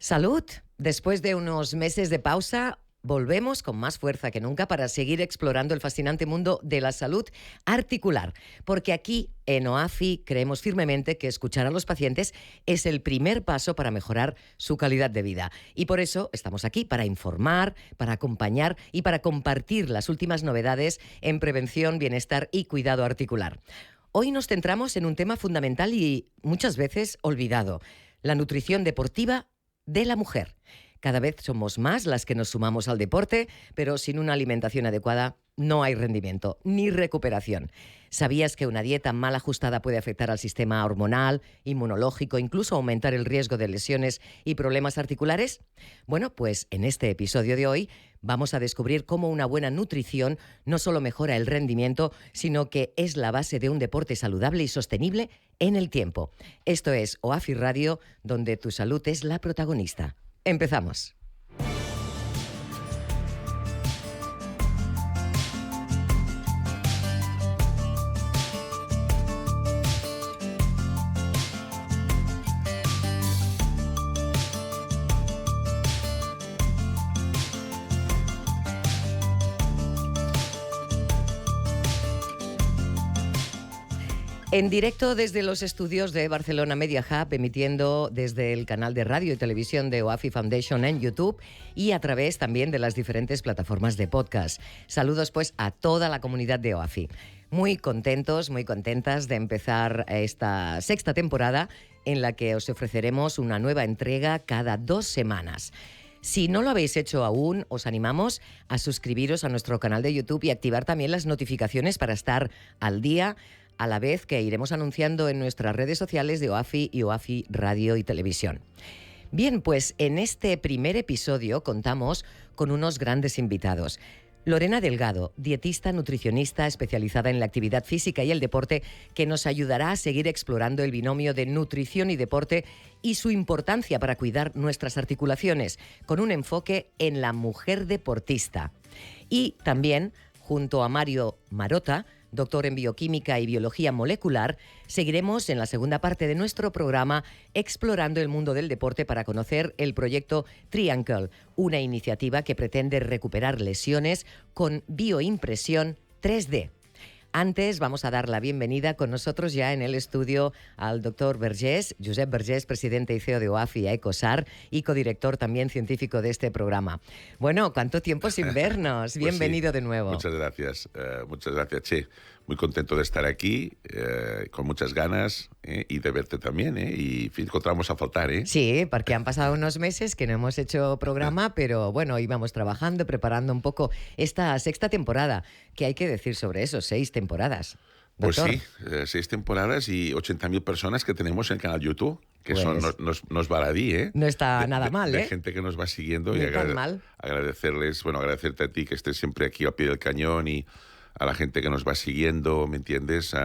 Salud. Después de unos meses de pausa, volvemos con más fuerza que nunca para seguir explorando el fascinante mundo de la salud articular. Porque aquí, en OAFI, creemos firmemente que escuchar a los pacientes es el primer paso para mejorar su calidad de vida. Y por eso estamos aquí, para informar, para acompañar y para compartir las últimas novedades en prevención, bienestar y cuidado articular. Hoy nos centramos en un tema fundamental y muchas veces olvidado: la nutrición deportiva de la mujer. Cada vez somos más las que nos sumamos al deporte, pero sin una alimentación adecuada no hay rendimiento ni recuperación. ¿Sabías que una dieta mal ajustada puede afectar al sistema hormonal, inmunológico, incluso aumentar el riesgo de lesiones y problemas articulares? Bueno, pues en este episodio de hoy vamos a descubrir cómo una buena nutrición no solo mejora el rendimiento, sino que es la base de un deporte saludable y sostenible en el tiempo. Esto es OAFI Radio, donde tu salud es la protagonista. Empezamos. En directo desde los estudios de Barcelona Media Hub, emitiendo desde el canal de radio y televisión de OAFI Foundation en YouTube y a través también de las diferentes plataformas de podcast. Saludos pues a toda la comunidad de OAFI. Muy contentos, muy contentas de empezar esta sexta temporada en la que os ofreceremos una nueva entrega cada 2 semanas. Si no lo habéis hecho aún, os animamos a suscribiros a nuestro canal de YouTube y activar también las notificaciones para estar al día, a la vez que iremos anunciando en nuestras redes sociales de OAFI y OAFI Radio y Televisión. Bien, pues en este primer episodio contamos con unos grandes invitados. Lorena Delgado, dietista-nutricionista especializada en la actividad física y el deporte, que nos ayudará a seguir explorando el binomio de nutrición y deporte y su importancia para cuidar nuestras articulaciones, con un enfoque en la mujer deportista. Y también, junto a Mario Marotta, doctor en Bioquímica y Biología Molecular, seguiremos en la segunda parte de nuestro programa explorando el mundo del deporte para conocer el proyecto TriAnkle, una iniciativa que pretende recuperar lesiones con bioimpresión 3D. Antes vamos a dar la bienvenida con nosotros ya en el estudio al doctor Vergés, Josep Vergés, presidente y CEO de OAFI Ecosar y codirector también científico de este programa. Bueno, ¿cuánto tiempo sin vernos? Pues Bienvenido sí. de nuevo. Muchas gracias, Che. Muy contento de estar aquí, con muchas ganas y de verte también. Y en fin, encontramos a faltar. Sí, porque han pasado unos meses que no hemos hecho programa, pero bueno, íbamos trabajando, preparando un poco esta sexta temporada. ¿Qué hay que decir sobre eso? 6 temporadas. Pues Doctor. sí, 6 temporadas y 80.000 personas que tenemos en el canal YouTube, que Pues, son nos baladí, no está nada mal, de gente que nos va siguiendo. Ni Y tan mal. agradecerte a ti que estés siempre aquí al pie del cañón y a la gente que nos va siguiendo, ¿me entiendes?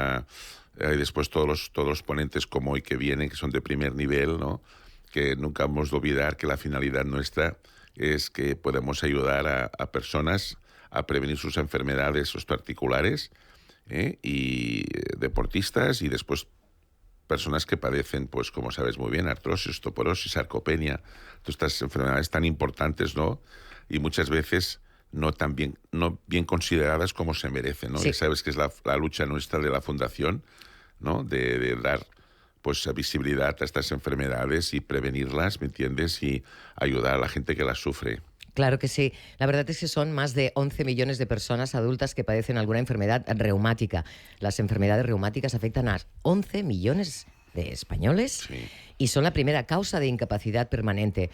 Y después todos los ponentes como hoy que vienen, que son de primer nivel, ¿no? Que nunca hemos de olvidar que la finalidad nuestra es que podemos ayudar a personas a prevenir sus enfermedades osteoarticulares y deportistas, y después personas que padecen, pues como sabes muy bien, artrosis, osteoporosis, sarcopenia, todas estas enfermedades tan importantes, ¿no? Y muchas veces no bien consideradas como se merecen, ¿no? Sí. Ya sabes que es la lucha nuestra de la Fundación, ¿no? De dar pues visibilidad a estas enfermedades y prevenirlas, ¿me entiendes? Y ayudar a la gente que las sufre. Claro que sí. La verdad es que son más de 11 millones de personas adultas que padecen alguna enfermedad reumática. Las enfermedades reumáticas afectan a 11 millones de españoles. Sí. Y son la primera causa de incapacidad permanente.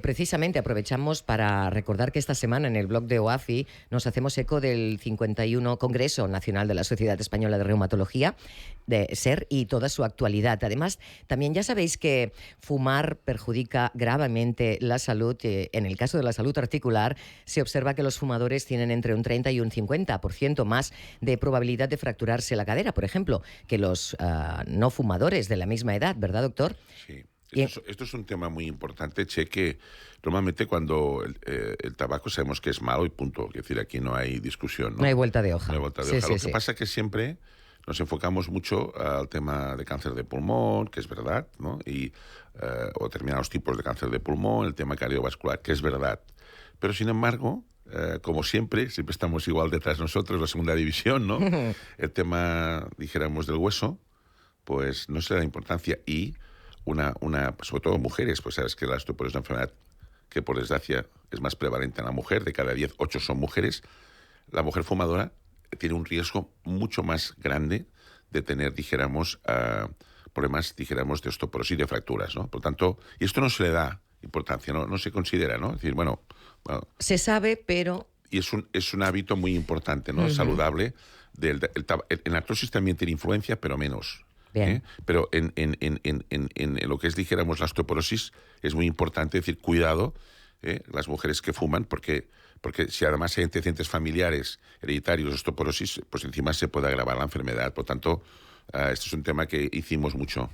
Precisamente aprovechamos para recordar que esta semana en el blog de OAFI nos hacemos eco del 51 Congreso Nacional de la Sociedad Española de Reumatología, de SER, y toda su actualidad. Además, también ya sabéis que fumar perjudica gravemente la salud. En el caso de la salud articular, se observa que los fumadores tienen entre un 30 y un 50% más de probabilidad de fracturarse la cadera, por ejemplo, que los no fumadores de la misma edad, ¿verdad, doctor? Sí. Esto es un tema muy importante, Che, que normalmente cuando el tabaco sabemos que es malo y punto. Es decir, aquí no hay discusión, ¿no? No hay vuelta de hoja. No hay vuelta de Sí, hoja. sí, Lo que sí. pasa es que siempre nos enfocamos mucho al tema de cáncer de pulmón, que es verdad, ¿no? O determinados tipos de cáncer de pulmón, el tema cardiovascular, que es verdad. Pero, sin embargo, como siempre estamos igual detrás de nosotros, la segunda división, ¿no? El tema, dijéramos, del hueso, pues no se le da importancia. Y sobre todo mujeres, pues sabes que la osteoporosis es una enfermedad que por desgracia es más prevalente en la mujer, de cada 10, 8 son mujeres. La mujer fumadora tiene un riesgo mucho más grande de tener, dijéramos, problemas, dijéramos, de osteoporosis y de fracturas, ¿no? Por tanto, y esto no se le da importancia, no se considera, ¿no? Es decir, bueno, se sabe, pero... Y es un hábito muy importante, ¿no? Saludable. En la artrosis también tiene influencia, pero menos. Bien. Pero en lo que es, dijéramos, la osteoporosis, es muy importante decir, cuidado, las mujeres que fuman, porque si además hay antecedentes familiares hereditarios de osteoporosis, pues encima se puede agravar la enfermedad. Por tanto, este es un tema que hicimos mucho.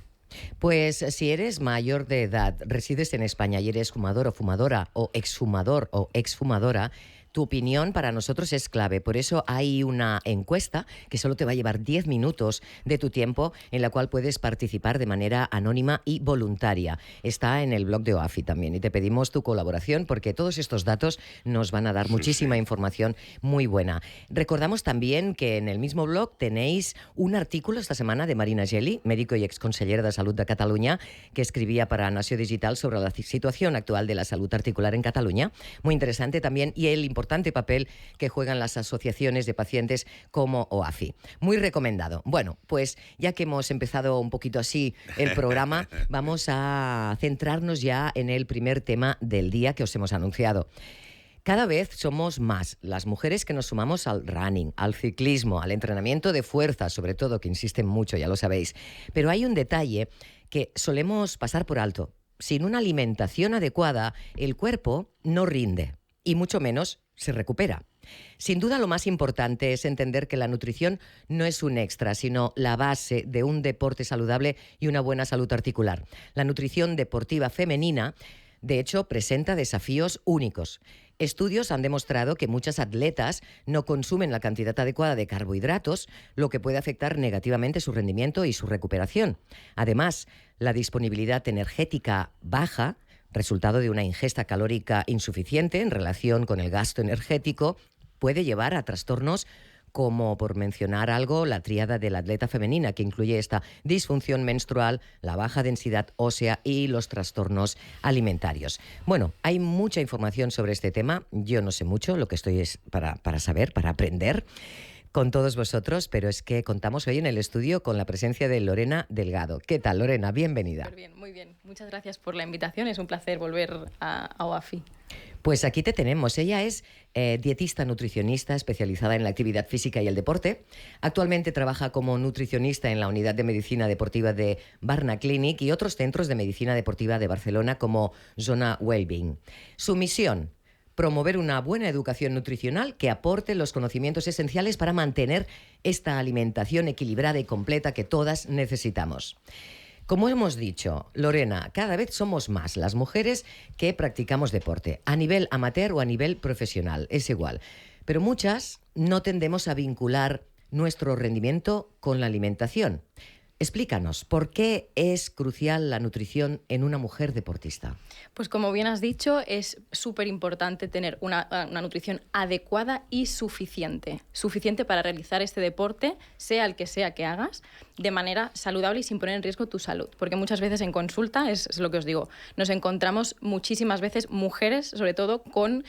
Pues si eres mayor de edad, resides en España y eres fumador o fumadora, o exfumador o exfumadora, tu opinión para nosotros es clave. Por eso hay una encuesta que solo te va a llevar 10 minutos de tu tiempo, en la cual puedes participar de manera anónima y voluntaria. Está en el blog de OAFI también, y te pedimos tu colaboración porque todos estos datos nos van a dar muchísima información muy buena. Recordamos también que en el mismo blog tenéis un artículo esta semana de Marina Geli, médico y exconsellera de Salud de Cataluña, que escribía para Nació Digital sobre la situación actual de la salud articular en Cataluña. Muy interesante también, y el importante papel que juegan las asociaciones de pacientes como OAFI. Muy recomendado. Bueno, pues ya que hemos empezado un poquito así el programa, vamos a centrarnos ya en el primer tema del día que os hemos anunciado. Cada vez somos más las mujeres que nos sumamos al running, al ciclismo, al entrenamiento de fuerza, sobre todo, que insisten mucho, ya lo sabéis. Pero hay un detalle que solemos pasar por alto. Sin una alimentación adecuada, el cuerpo no rinde, y mucho menos se recupera. Sin duda, lo más importante es entender que la nutrición no es un extra, sino la base de un deporte saludable y una buena salud articular. La nutrición deportiva femenina, de hecho, presenta desafíos únicos. Estudios han demostrado que muchas atletas no consumen la cantidad adecuada de carbohidratos, lo que puede afectar negativamente su rendimiento y su recuperación. Además, la disponibilidad energética baja, resultado de una ingesta calórica insuficiente en relación con el gasto energético, puede llevar a trastornos como, por mencionar algo, la tríada de la atleta femenina, que incluye esta disfunción menstrual, la baja densidad ósea y los trastornos alimentarios. Bueno, hay mucha información sobre este tema. Yo no sé mucho, lo que estoy es para saber, para aprender con todos vosotros, pero es que contamos hoy en el estudio con la presencia de Lorena Delgado. ¿Qué tal, Lorena? Bienvenida. Súper bien, muy bien. Muchas gracias por la invitación. Es un placer volver a OAFI. Pues aquí te tenemos. Ella es dietista-nutricionista especializada en la actividad física y el deporte. Actualmente trabaja como nutricionista en la Unidad de Medicina Deportiva de Barna Clinic y otros centros de medicina deportiva de Barcelona como Zona Wellbeing. Su misión: promover una buena educación nutricional que aporte los conocimientos esenciales para mantener esta alimentación equilibrada y completa que todas necesitamos. Como hemos dicho, Lorena, cada vez somos más las mujeres que practicamos deporte, a nivel amateur o a nivel profesional, es igual. Pero muchas no tendemos a vincular nuestro rendimiento con la alimentación. Explícanos, ¿por qué es crucial la nutrición en una mujer deportista? Pues como bien has dicho, es súper importante tener una nutrición adecuada y suficiente. Suficiente para realizar este deporte, sea el que sea que hagas, de manera saludable y sin poner en riesgo tu salud. Porque muchas veces en consulta, es lo que os digo, nos encontramos muchísimas veces mujeres, sobre todo, con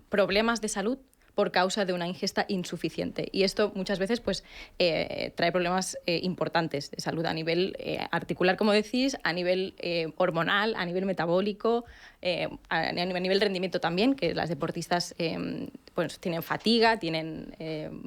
problemas de salud por causa de una ingesta insuficiente. Y esto muchas veces pues, trae problemas importantes de salud a nivel articular, como decís, a nivel hormonal, a nivel metabólico, a nivel rendimiento también, que las deportistas pues, tienen fatiga, tienen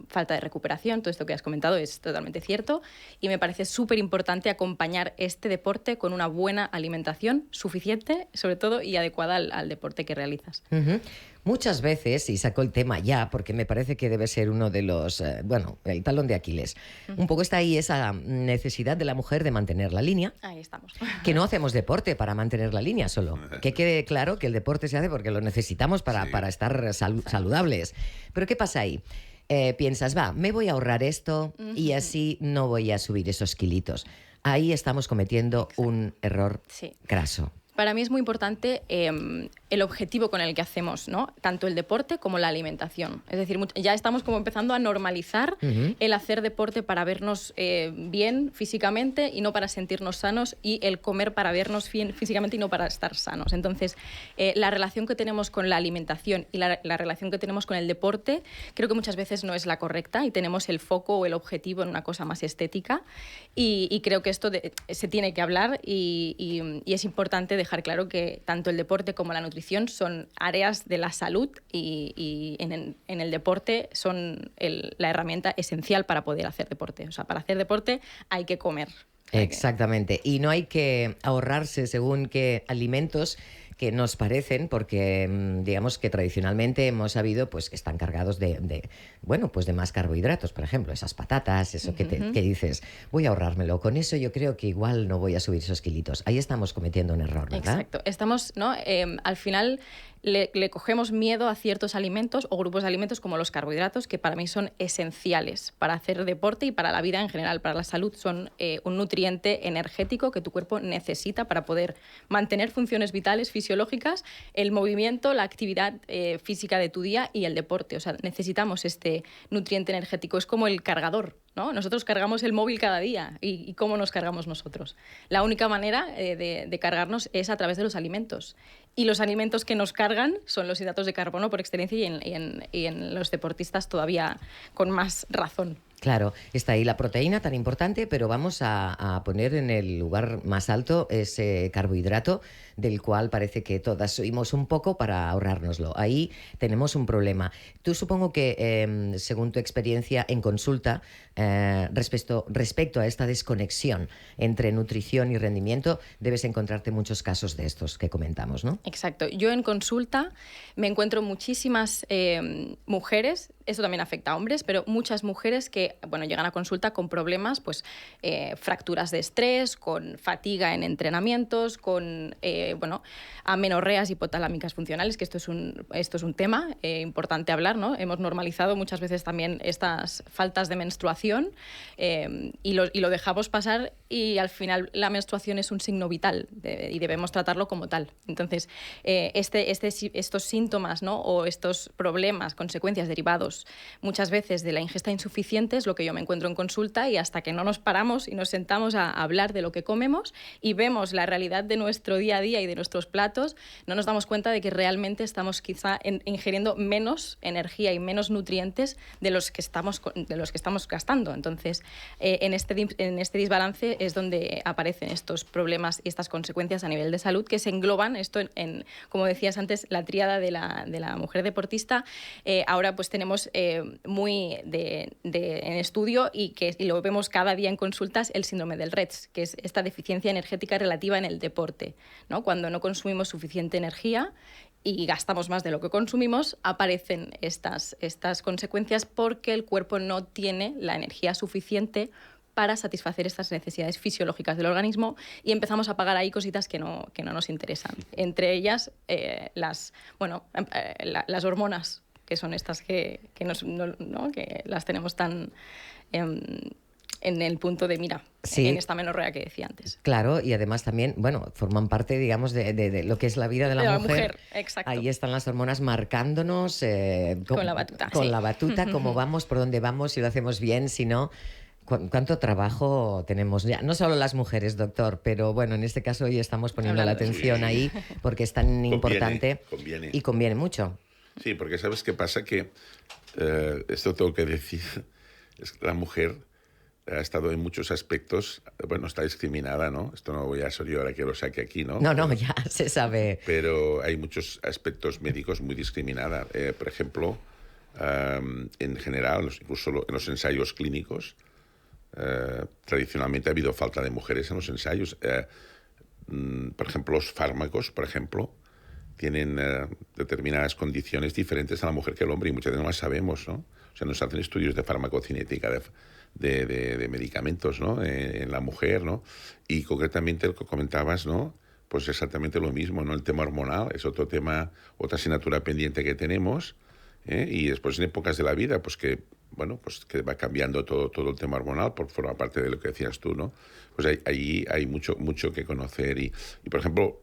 falta de recuperación. Todo esto que has comentado es totalmente cierto. Y me parece súper importante acompañar este deporte con una buena alimentación suficiente, sobre todo, y adecuada al deporte que realizas. Uh-huh. Muchas veces, y saco el tema ya, porque me parece que debe ser uno de los, el talón de Aquiles. Un poco está ahí esa necesidad de la mujer de mantener la línea. Ahí estamos. Que no hacemos deporte para mantener la línea solo. Que quede claro que el deporte se hace porque lo necesitamos para estar saludables. Pero ¿qué pasa ahí? piensas, me voy a ahorrar esto y así no voy a subir esos kilitos. Ahí estamos cometiendo un error craso. Para mí es muy importante el objetivo con el que hacemos, ¿no? Tanto el deporte como la alimentación. Es decir, ya estamos como empezando a normalizar el hacer deporte para vernos bien físicamente y no para sentirnos sanos, y el comer para vernos bien físicamente y no para estar sanos. Entonces, la relación que tenemos con la alimentación y la relación que tenemos con el deporte creo que muchas veces no es la correcta, y tenemos el foco o el objetivo en una cosa más estética, y creo que esto se tiene que hablar, y es importante dejar claro que tanto el deporte como la nutrición son áreas de la salud, y en el deporte son la herramienta esencial para poder hacer deporte. O sea, para hacer deporte hay que comer. Exactamente. Y no hay que ahorrarse según qué alimentos que nos parecen, porque digamos que tradicionalmente hemos sabido pues que están cargados de más carbohidratos, por ejemplo, esas patatas, eso que dices, voy a ahorrármelo, con eso yo creo que igual no voy a subir esos kilitos. Ahí estamos cometiendo un error, ¿verdad? Exacto. Estamos, ¿no? Al final le cogemos miedo a ciertos alimentos o grupos de alimentos como los carbohidratos, que para mí son esenciales para hacer deporte y para la vida en general, para la salud. Son un nutriente energético que tu cuerpo necesita para poder mantener funciones vitales, fisiológicas, el movimiento, la actividad física de tu día y el deporte. O sea, necesitamos este nutriente energético. Es como el cargador, ¿no? Nosotros cargamos el móvil cada día. ¿Y cómo nos cargamos nosotros? La única manera de cargarnos es a través de los alimentos. Y los alimentos que nos cargan son los hidratos de carbono por excelencia, y en los deportistas todavía con más razón. Claro, está ahí la proteína tan importante, pero vamos a poner en el lugar más alto ese carbohidrato del cual parece que todas subimos un poco para ahorrárnoslo. Ahí tenemos un problema. Tú supongo que, según tu experiencia en consulta, respecto a esta desconexión entre nutrición y rendimiento, debes encontrarte muchos casos de estos que comentamos, ¿no? Exacto. Yo en consulta me encuentro muchísimas mujeres, esto también afecta a hombres, pero muchas mujeres que llegan a consulta con problemas, fracturas de estrés, con fatiga en entrenamientos, con amenorreas hipotalámicas funcionales, que esto es un tema importante hablar, ¿no? Hemos normalizado muchas veces también estas faltas de menstruación, y lo dejamos pasar, y al final la menstruación es un signo vital y debemos tratarlo como tal. Entonces, estos síntomas, ¿no? O estos problemas, consecuencias derivados muchas veces de la ingesta insuficiente es lo que yo me encuentro en consulta, y hasta que no nos paramos y nos sentamos a hablar de lo que comemos y vemos la realidad de nuestro día a día y de nuestros platos, no nos damos cuenta de que realmente estamos quizá ingiriendo menos energía y menos nutrientes de los que estamos gastando. Entonces, en este desbalance es donde aparecen estos problemas y estas consecuencias a nivel de salud, que se engloban esto como decías antes, la tríada de la mujer deportista. Ahora pues tenemos muy en estudio, y lo vemos cada día en consultas, el síndrome del RETS, que es esta deficiencia energética relativa en el deporte, ¿no? Cuando no consumimos suficiente energía y gastamos más de lo que consumimos, aparecen estas consecuencias, porque el cuerpo no tiene la energía suficiente para satisfacer estas necesidades fisiológicas del organismo, y empezamos a pagar ahí cositas que no nos interesan. Entre ellas, las hormonas, que son estas que las tenemos tan en el punto de mira, en esta menorrea que decía antes. Claro, y además también, forman parte, digamos, de lo que es la vida de la mujer. Exacto. Ahí están las hormonas marcándonos con la batuta. Con la batuta, cómo vamos, por dónde vamos, si lo hacemos bien, si no. ¿Cuánto trabajo tenemos ya? No solo las mujeres, doctor, pero en este caso hoy estamos poniendo la atención ahí, porque es tan importante. Conviene. Y conviene mucho. Sí, porque ¿sabes qué pasa? Que esto tengo que decir, es que la mujer ha estado en muchos aspectos, está discriminada, ¿no? Esto no voy a ser yo ahora que lo saque aquí, ¿no? No, ya se sabe. Pero hay muchos aspectos médicos muy discriminados. Por ejemplo, en general, incluso en los ensayos clínicos, tradicionalmente ha habido falta de mujeres en los ensayos. Por ejemplo, los fármacos, tienen determinadas condiciones diferentes a la mujer que al hombre, y muchas veces no las sabemos, ¿no? O sea, nos hacen estudios de farmacocinética de medicamentos, ¿no? En la mujer, ¿no? Y concretamente lo que comentabas, ¿no? Pues exactamente lo mismo, ¿no? El tema hormonal es otro tema, otra asignatura pendiente que tenemos, y después en épocas de la vida, pues que bueno, pues que va cambiando todo el tema hormonal, por forma parte de lo que decías tú, ¿no? Pues ahí hay mucho que conocer y, por ejemplo,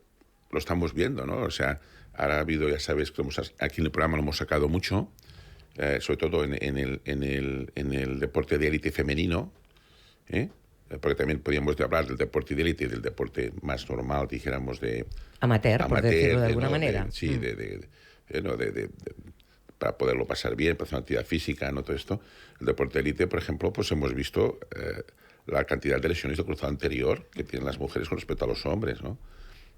lo estamos viendo, ¿no? O sea, ahora ha habido, ya sabes, que aquí en el programa lo hemos sacado mucho, sobre todo en el deporte de élite femenino, porque también podríamos hablar del deporte de élite y del deporte más normal, dijéramos, de... Amateur, por decirlo de alguna manera. Sí, para poderlo pasar bien, para hacer una actividad física, ¿no? Todo esto. El deporte de élite, por ejemplo, pues hemos visto la cantidad de lesiones de cruzado anterior que tienen las mujeres con respecto a los hombres, ¿no?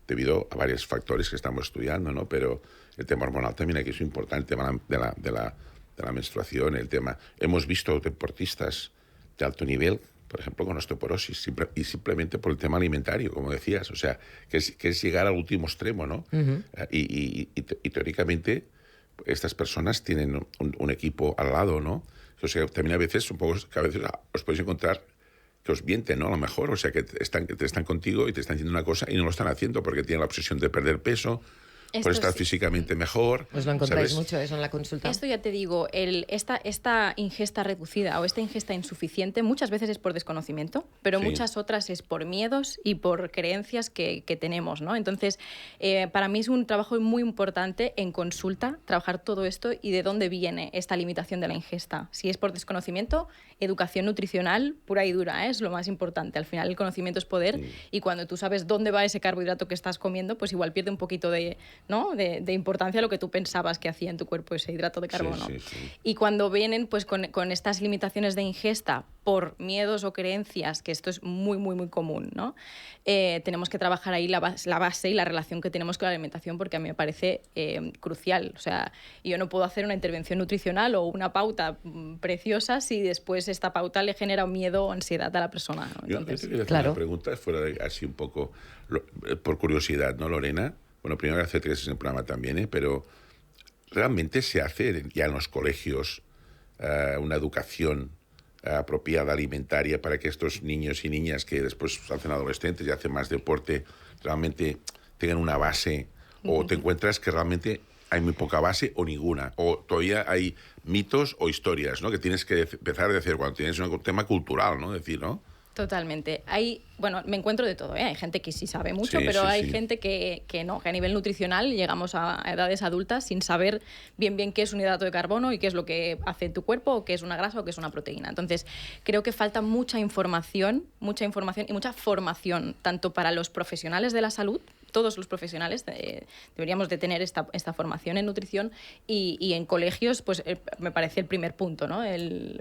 Debido a varios factores que estamos estudiando, ¿no? Pero el tema hormonal también aquí es importante, el tema de la menstruación, el tema... Hemos visto deportistas de alto nivel, por ejemplo, con osteoporosis, simplemente por el tema alimentario, como decías, o sea, que es llegar al último extremo, ¿no? Uh-huh. Y teóricamente estas personas tienen un equipo al lado, ¿no? O sea, también a veces os podéis encontrar que os mienten, ¿no? A lo mejor, o sea, que están contigo y te están diciendo una cosa y no lo están haciendo porque tienen la obsesión de perder peso, por estar físicamente mejor. Pues lo encontráis, ¿sabes? mucho eso en la consulta. Esto ya te digo, esta ingesta reducida o esta ingesta insuficiente muchas veces es por desconocimiento, pero muchas otras es por miedos y por creencias que tenemos, ¿no? Entonces, para mí es un trabajo muy importante en consulta trabajar todo esto y de dónde viene esta limitación de la ingesta. Si es por desconocimiento, educación nutricional pura y dura, es lo más importante. Al final el conocimiento es poder y cuando tú sabes dónde va ese carbohidrato que estás comiendo, pues igual pierde un poquito de importancia lo que tú pensabas que hacía en tu cuerpo ese hidrato de carbono. Sí. Y cuando vienen pues con estas limitaciones de ingesta por miedos o creencias, que esto es muy, muy, muy común, ¿no? Tenemos que trabajar ahí la base y la relación que tenemos con la alimentación, porque a mí me parece crucial. O sea, yo no puedo hacer una intervención nutricional o una pauta preciosa si después esta pauta le genera miedo o ansiedad a la persona, ¿no? Entonces, yo te quería hacer una pregunta, fuera así un poco por curiosidad, ¿no, Lorena? Bueno, primero hacerte que es en el programa también, pero ¿realmente se hace ya en los colegios una educación apropiada alimentaria para que estos niños y niñas que después se hacen adolescentes y hacen más deporte realmente tengan una base? ¿O te encuentras que realmente hay muy poca base o ninguna? ¿O todavía hay mitos o historias, ¿no? Que tienes que empezar a decir cuando tienes un tema cultural, ¿no? Decir, ¿no? Totalmente. Me encuentro de todo, ¿eh? Hay gente que sí sabe mucho, pero hay gente que no, que a nivel nutricional llegamos a edades adultas sin saber bien qué es un hidrato de carbono y qué es lo que hace en tu cuerpo, o qué es una grasa o qué es una proteína. Entonces, creo que falta mucha información y mucha formación, tanto para los profesionales de la salud. Todos los profesionales deberíamos de tener esta formación en nutrición y en colegios, pues me parece el primer punto, ¿no?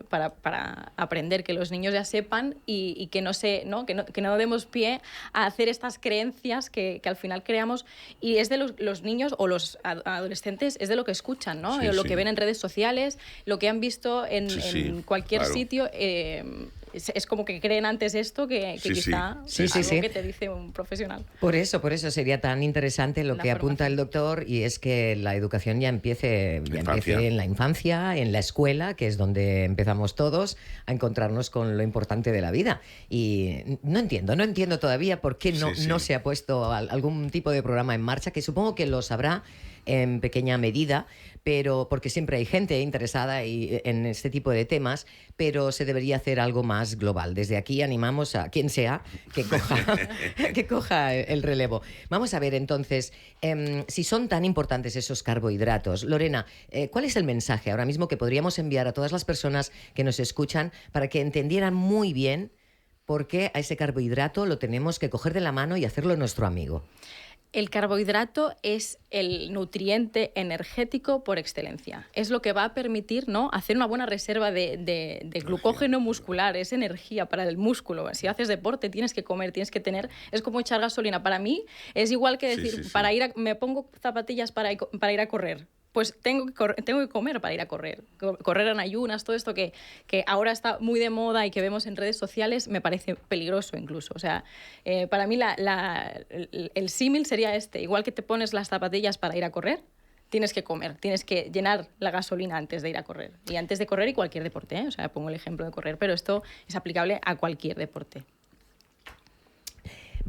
Para aprender, que los niños ya sepan y que no demos pie a hacer estas creencias que al final creamos, y es de los niños o los adolescentes, es de lo que escuchan, ¿no? Lo que ven en redes sociales, lo que han visto en cualquier sitio. Es como que creen antes esto que quizá algo que te dice un profesional. Por eso sería tan interesante lo que apunta el doctor, y es que la educación ya empiece en la infancia, en la escuela, que es donde empezamos todos a encontrarnos con lo importante de la vida. Y no entiendo todavía por qué no se ha puesto algún tipo de programa en marcha, que supongo que lo sabrá en pequeña medida, pero porque siempre hay gente interesada en este tipo de temas, pero se debería hacer algo más global. Desde aquí animamos a quien sea que coja el relevo. Vamos a ver entonces, si son tan importantes esos carbohidratos. Lorena, ¿cuál es el mensaje ahora mismo que podríamos enviar a todas las personas que nos escuchan para que entendieran muy bien por qué a ese carbohidrato lo tenemos que coger de la mano y hacerlo nuestro amigo? El carbohidrato es el nutriente energético por excelencia. Es lo que va a permitir, ¿no?, hacer una buena reserva de glucógeno muscular, es energía para el músculo. Si haces deporte tienes que comer, tienes que tener... Es como echar gasolina. Para mí es igual que decir, me pongo zapatillas para ir a correr. Pues tengo que comer para ir a correr. Correr en ayunas, todo esto que ahora está muy de moda y que vemos en redes sociales, me parece peligroso incluso. O sea, para mí el símil sería este. Igual que te pones las zapatillas para ir a correr, tienes que comer, tienes que llenar la gasolina antes de ir a correr. Y antes de correr y cualquier deporte, ¿eh? O sea, pongo el ejemplo de correr, pero esto es aplicable a cualquier deporte.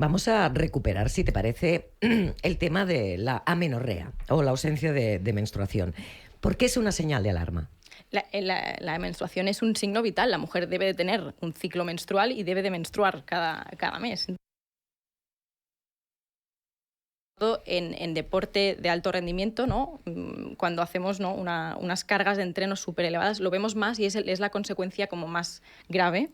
Vamos a recuperar, si te parece, el tema de la amenorrea o la ausencia de menstruación. ¿Por qué es una señal de alarma? la menstruación es un signo vital. La mujer debe de tener un ciclo menstrual y debe de menstruar cada mes. En deporte de alto rendimiento, ¿no? Cuando hacemos, ¿no? unas cargas de entrenos súper elevadas, lo vemos más y es la consecuencia como más grave,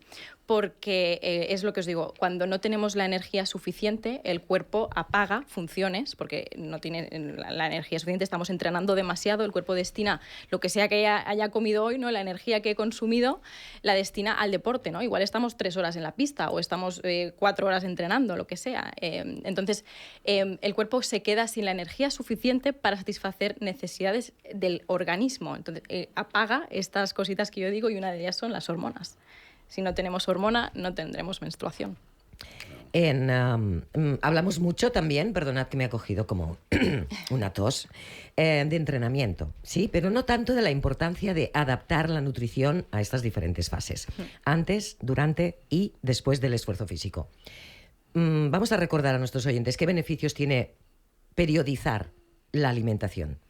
porque es lo que os digo, cuando no tenemos la energía suficiente, el cuerpo apaga funciones, porque no tiene la energía suficiente, estamos entrenando demasiado, el cuerpo destina lo que sea que haya comido hoy, ¿no? La energía que he consumido la destina al deporte, ¿no? Igual estamos 3 horas en la pista o estamos 4 horas entrenando, lo que sea. Entonces, el cuerpo se queda sin la energía suficiente para satisfacer necesidades del organismo. Entonces, apaga estas cositas que yo digo y una de ellas son las hormonas. Si no tenemos hormona, no tendremos menstruación. Hablamos mucho también, perdonad que me ha cogido como una tos, de entrenamiento, ¿sí? Pero no tanto de la importancia de adaptar la nutrición a estas diferentes fases, antes, durante y después del esfuerzo físico. Vamos a recordar a nuestros oyentes qué beneficios tiene periodizar la alimentación.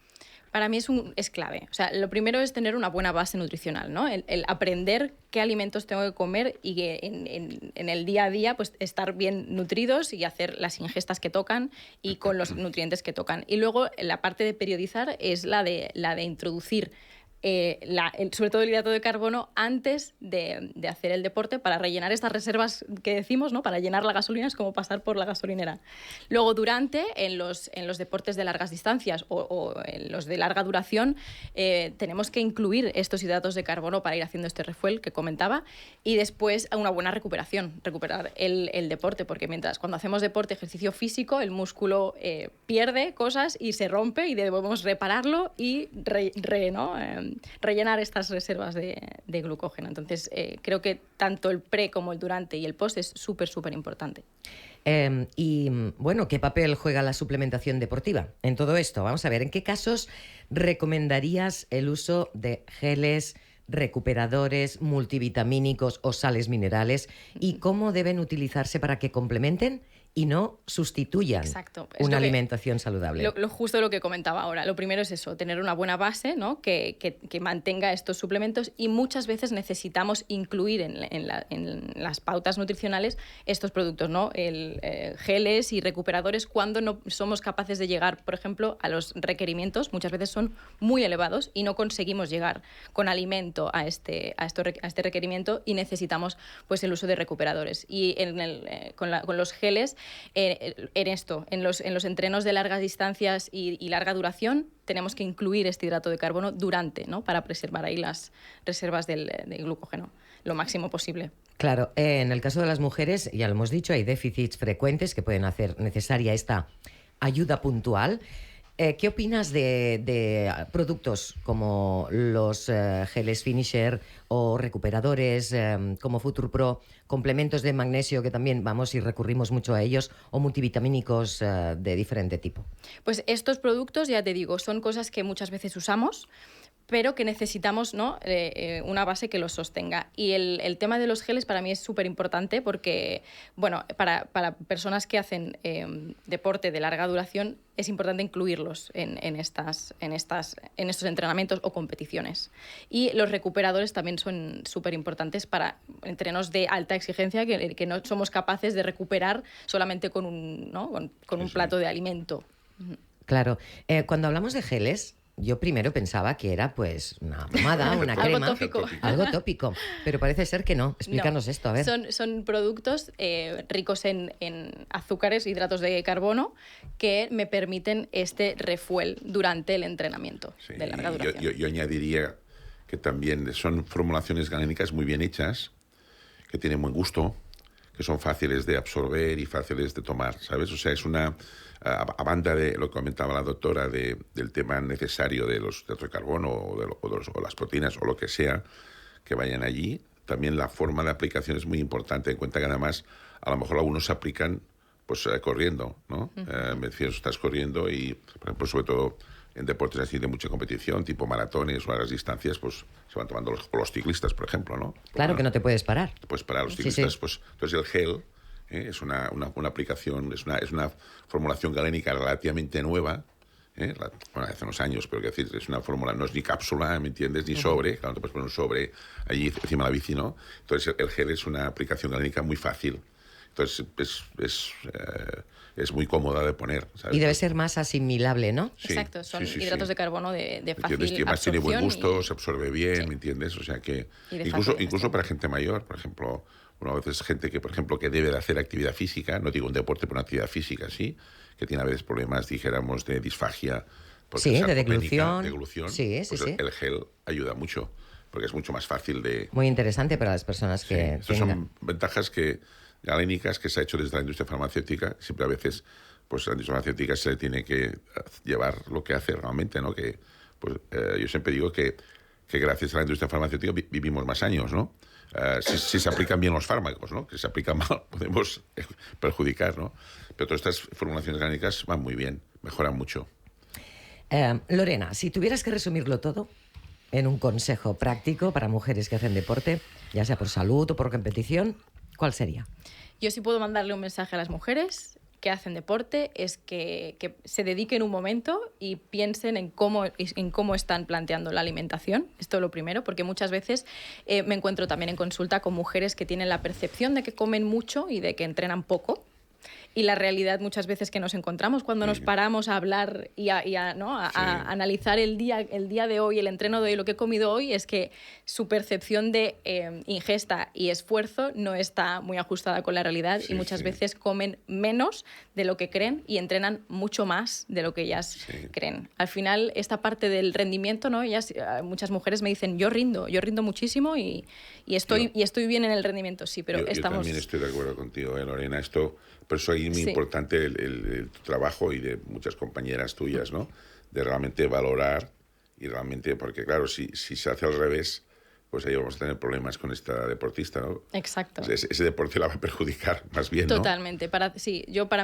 Para mí es clave. O sea, lo primero es tener una buena base nutricional, ¿no? El aprender qué alimentos tengo que comer y que en el día a día pues, estar bien nutridos y hacer las ingestas que tocan y con los nutrientes que tocan. Y luego la parte de periodizar es la de introducir sobre todo el hidrato de carbono antes de hacer el deporte para rellenar estas reservas que decimos, ¿no? Para llenar la gasolina es como pasar por la gasolinera. Luego, durante, en los deportes de largas distancias o en los de larga duración, tenemos que incluir estos hidratos de carbono para ir haciendo este refuel que comentaba y después una buena recuperación, recuperar el deporte, porque cuando hacemos deporte, ejercicio físico, el músculo pierde cosas y se rompe y debemos repararlo y rellenar estas reservas de glucógeno. Entonces, creo que tanto el pre como el durante y el post es súper, súper importante. Y, bueno, ¿qué papel juega la suplementación deportiva en todo esto? Vamos a ver, ¿en qué casos recomendarías el uso de geles, recuperadores, multivitamínicos o sales minerales? ¿Y cómo deben utilizarse para que complementen y no sustituyan una alimentación saludable? Justo lo que comentaba ahora. Lo primero es eso, tener una buena base, ¿no? que mantenga estos suplementos, y muchas veces necesitamos incluir en las pautas nutricionales estos productos, ¿no? Geles y recuperadores cuando no somos capaces de llegar, por ejemplo, a los requerimientos. Muchas veces son muy elevados y no conseguimos llegar con alimento a este requerimiento y necesitamos pues, el uso de recuperadores. Y con los geles, en los entrenos de largas distancias y larga duración tenemos que incluir este hidrato de carbono durante, ¿no? Para preservar ahí las reservas de glucógeno lo máximo posible. Claro, en el caso de las mujeres, ya lo hemos dicho, hay déficits frecuentes que pueden hacer necesaria esta ayuda puntual. ¿Qué opinas de productos como los geles Finisher o recuperadores como Future Pro, complementos de magnesio que también vamos y recurrimos mucho a ellos, o multivitamínicos de diferente tipo? Pues estos productos, ya te digo, son cosas que muchas veces usamos, pero que necesitamos, ¿no? Una base que los sostenga. Y el tema de los geles para mí es súper importante porque, bueno, para personas que hacen deporte de larga duración es importante incluirlos en estos entrenamientos o competiciones. Y los recuperadores también son súper importantes para entrenos de alta exigencia que no somos capaces de recuperar solamente con un plato de alimento. Claro. Cuando hablamos de geles, yo primero pensaba que era pues una pomada, una crema, algo tópico, pero parece ser que no. Explícanos esto, a ver. Son productos ricos en azúcares, hidratos de carbono, que me permiten este refuel durante el entrenamiento de larga duración. Yo añadiría que también son formulaciones galénicas muy bien hechas, que tienen buen gusto, que son fáciles de absorber y fáciles de tomar, ¿sabes? O sea, es una... A banda de lo que comentaba la doctora del tema necesario de los hidratos de carbono o las proteínas o lo que sea que vayan allí, también la forma de aplicación es muy importante. En cuenta que además a lo mejor algunos se aplican pues corriendo, ¿no? Me decías, estás corriendo y, por ejemplo, sobre todo en deportes así de mucha competición, tipo maratones o largas distancias, pues se van tomando los ciclistas, por ejemplo, ¿no? Claro, que no te puedes parar. Te puedes parar los ciclistas, sí. Pues entonces el gel... es una aplicación, es una formulación galénica relativamente nueva, Bueno, hace unos años, pero quiero decir, es una fórmula, no es ni cápsula, ¿me entiendes? Ni sobre, claro, no te puedes poner un sobre allí encima de la bici, ¿no? Entonces el gel es una aplicación clínica muy fácil. Entonces es muy cómoda de poner, ¿sabes? Y debe ser más asimilable, ¿no? Sí, Exacto, son hidratos de carbono de fácil absorción. Además tiene buen gusto, se absorbe bien, ¿me entiendes? O sea que incluso para gente mayor, por ejemplo, a veces gente que, por ejemplo, que debe de hacer actividad física, no digo un deporte, pero una actividad física, sí, que tiene a veces problemas, dijéramos, de disfagia, Sí, de deglución. Sí. El gel ayuda mucho, porque es mucho más fácil de... Muy interesante para las personas que Estas son ventajas galénicas que se ha hecho desde la industria farmacéutica. Siempre a veces, pues la industria farmacéutica se tiene que llevar lo que hace realmente, ¿no? Que, pues, yo siempre digo que gracias a la industria farmacéutica vivimos más años, ¿no? Si se aplican bien los fármacos, ¿no? Que se aplican mal podemos perjudicar, ¿no? Pero todas estas formulaciones galénicas van muy bien, mejoran mucho. Lorena, si tuvieras que resumirlo todo en un consejo práctico para mujeres que hacen deporte, ya sea por salud o por competición, ¿cuál sería? Yo sí puedo mandarle un mensaje a las mujeres que hacen deporte, es que se dediquen un momento y piensen en cómo están planteando la alimentación. Esto es lo primero, porque muchas veces me encuentro también en consulta con mujeres que tienen la percepción de que comen mucho y de que entrenan poco. Y la realidad muchas veces que nos encontramos cuando nos paramos a hablar y a analizar el día de hoy, el entreno de hoy, lo que he comido hoy, es que su percepción de ingesta y esfuerzo no está muy ajustada con la realidad y muchas veces comen menos de lo que creen y entrenan mucho más de lo que ellas creen. Al final, esta parte del rendimiento, ¿no? Muchas mujeres me dicen, yo rindo muchísimo y estoy bien en el rendimiento, sí, pero yo también estoy de acuerdo contigo, Lorena. Por eso es muy importante el trabajo y de muchas compañeras tuyas, ¿no? De realmente valorar y realmente, porque claro, si se hace al revés, pues ahí vamos a tener problemas con esta deportista, ¿no? Exacto. Ese deporte la va a perjudicar más bien, ¿no? Totalmente. Para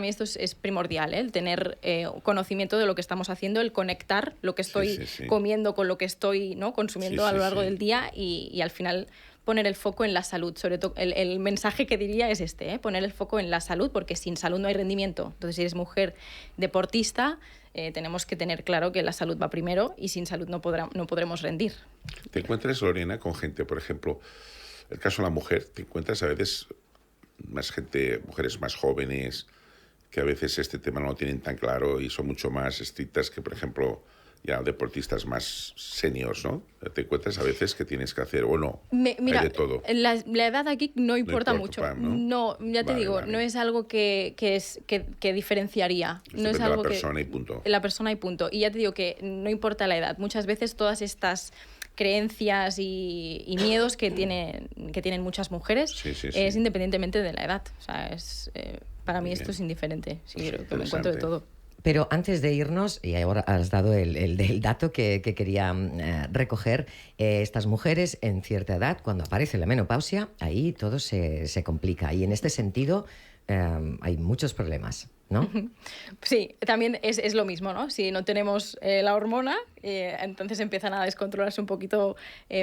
mí esto es primordial, el tener conocimiento de lo que estamos haciendo, el conectar lo que estoy comiendo con lo que estoy, ¿no? Consumiendo a lo largo del día y al final poner el foco en la salud. Sobre todo, el mensaje que diría es poner el foco en la salud, porque sin salud no hay rendimiento. Entonces, si eres mujer deportista, tenemos que tener claro que la salud va primero y sin salud no podremos rendir. ¿Te encuentras, Lorena, con gente, por ejemplo, el caso de la mujer, te encuentras a veces mujeres más jóvenes, que a veces este tema no lo tienen tan claro y son mucho más estrictas que, por ejemplo, ya deportistas más seniors, ¿no? ¿Te encuentras a veces que tienes que hacer o no? Mira, hay de todo. La edad aquí no importa mucho. ¿no? Ya te digo, no es algo que diferenciaría. No es algo la persona y punto. La persona y punto. Y ya te digo que no importa la edad. Muchas veces todas estas creencias y miedos que tienen muchas mujeres es independientemente de la edad. O sea, para mí esto es indiferente. Sí, creo que me encuentro de todo. Pero antes de irnos, y ahora has dado el dato que quería recoger, estas mujeres en cierta edad, cuando aparece la menopausia, ahí todo se complica. Y en este sentido hay muchos problemas, ¿no? Sí, también es lo mismo, ¿no? Si no tenemos la hormona, entonces empiezan a descontrolarse un poquito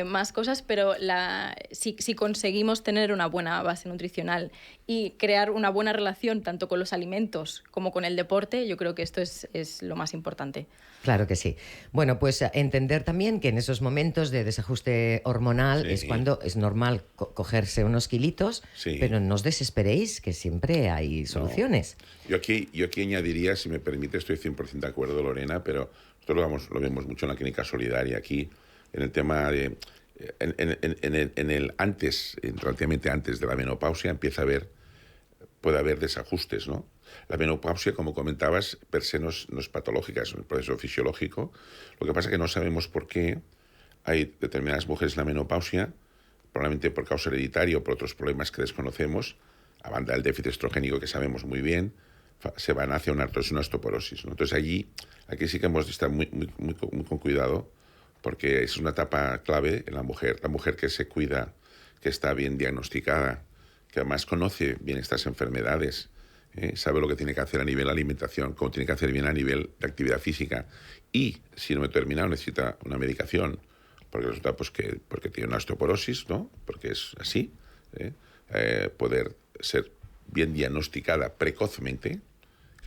más cosas, pero si conseguimos tener una buena base nutricional y crear una buena relación tanto con los alimentos como con el deporte, yo creo que esto es lo más importante. Claro que sí. Bueno, pues entender también que en esos momentos de desajuste hormonal es cuando es normal cogerse unos kilitos, pero no os desesperéis, que siempre hay soluciones. No. Yo aquí añadiría, si me permite, estoy 100% de acuerdo, Lorena, pero nosotros lo vemos mucho en la clínica solidaria aquí, en el tema de... En el antes, relativamente antes de la menopausia, puede haber desajustes, ¿no? La menopausia, como comentabas, per se no es patológica, es un proceso fisiológico. Lo que pasa es que no sabemos por qué hay determinadas mujeres en la menopausia, probablemente por causa hereditaria o por otros problemas que desconocemos, a banda del déficit estrogénico que sabemos muy bien, se van hacia una artrosis, una osteoporosis, ¿no? Entonces aquí sí que hemos de estar muy con cuidado, porque es una etapa clave en la mujer que se cuida, que está bien diagnosticada, que además conoce bien estas enfermedades, sabe lo que tiene que hacer a nivel de alimentación, cómo tiene que hacer bien a nivel de actividad física, y si no me he terminado necesita una medicación, porque resulta porque tiene una osteoporosis, ¿no? Porque es así, poder ser bien diagnosticada precozmente,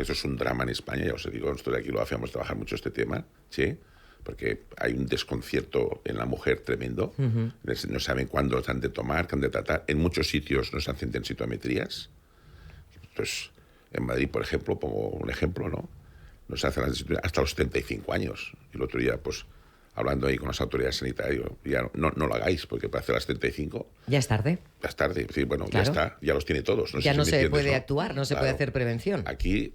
que eso es un drama en España, ya os digo, nosotros aquí lo hacemos trabajar mucho este tema, ¿sí? Porque hay un desconcierto en la mujer tremendo, no saben cuándo han de tomar, qué han de tratar. En muchos sitios no se hacen densitometrías. Entonces, en Madrid, por ejemplo, pongo un ejemplo, ¿no? No se hacen las densitometrías hasta los 75 años. Y el otro día, pues, hablando ahí con las autoridades sanitarias, ya no lo hagáis, porque para hacer las 75... Ya es tarde. Ya es tarde, sí, bueno, claro. Ya está, ya los tiene todos. Ya no se puede actuar, no se puede hacer prevención. Aquí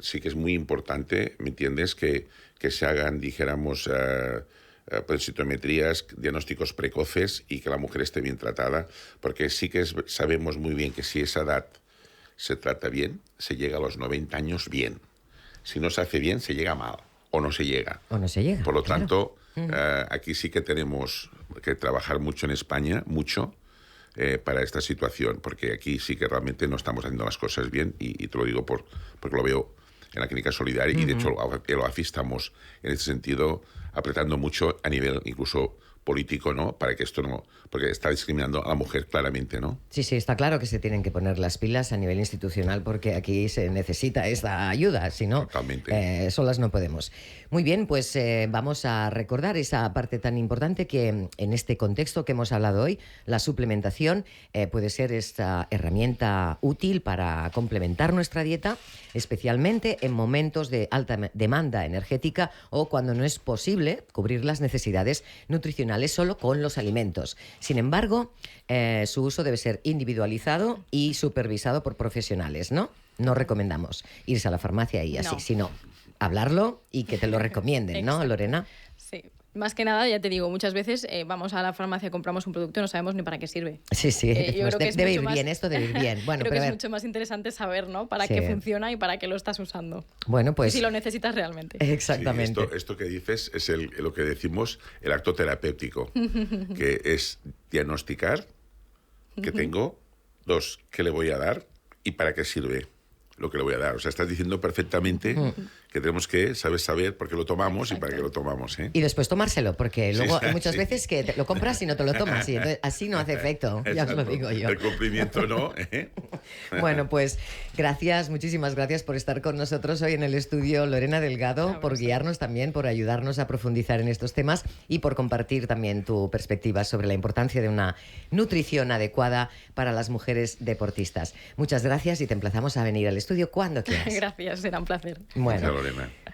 sí que es muy importante, ¿me entiendes?, que se hagan, dijéramos, densitometrías, diagnósticos precoces y que la mujer esté bien tratada, porque sí que sabemos muy bien que si esa edad se trata bien, se llega a los 90 años bien. Si no se hace bien, se llega mal, o no se llega. O no se llega. Por lo tanto, aquí sí que tenemos que trabajar mucho en España, mucho, para esta situación, porque aquí sí que realmente no estamos haciendo las cosas bien, y te lo digo porque lo veo en la clínica solidaria, y de hecho el OAFI estamos en ese sentido apretando mucho a nivel incluso político, ¿no? Para que esto no... Porque está discriminando a la mujer claramente, ¿no? Sí, está claro que se tienen que poner las pilas a nivel institucional, porque aquí se necesita esta ayuda, si no, solas no podemos. Muy bien, pues vamos a recordar esa parte tan importante que en este contexto que hemos hablado hoy, la suplementación puede ser esta herramienta útil para complementar nuestra dieta, especialmente en momentos de alta demanda energética o cuando no es posible cubrir las necesidades nutricionales solo con los alimentos. Sin embargo, su uso debe ser individualizado y supervisado por profesionales, ¿no? No recomendamos irse a la farmacia y así, sino hablarlo y que te lo recomienden, ¿no, Lorena? Sí. Más que nada, ya te digo, muchas veces vamos a la farmacia, compramos un producto y no sabemos ni para qué sirve. Sí, yo creo que debe ir bien, esto debe ir bien. Bueno, creo que es mucho más interesante saber, ¿no?, para qué funciona y para qué lo estás usando. Bueno, pues... Y si lo necesitas realmente. Exactamente. Sí, esto que dices es lo que decimos el acto terapéutico, que es diagnosticar qué tengo, 2, qué le voy a dar y para qué sirve lo que le voy a dar. O sea, estás diciendo perfectamente que tenemos que saber por qué lo tomamos. Exacto. Y para qué lo tomamos, ¿eh? Y después tomárselo, porque luego hay muchas veces que lo compras y no te lo tomas, y entonces así no hace efecto. Exacto. Ya os lo digo yo. El cumplimiento no, ¿eh? Bueno, pues gracias, muchísimas gracias por estar con nosotros hoy en el estudio, Lorena Delgado, por guiarnos también, por ayudarnos a profundizar en estos temas y por compartir también tu perspectiva sobre la importancia de una nutrición adecuada para las mujeres deportistas. Muchas gracias y te emplazamos a venir al estudio cuando quieras. Gracias, será un placer. Bueno,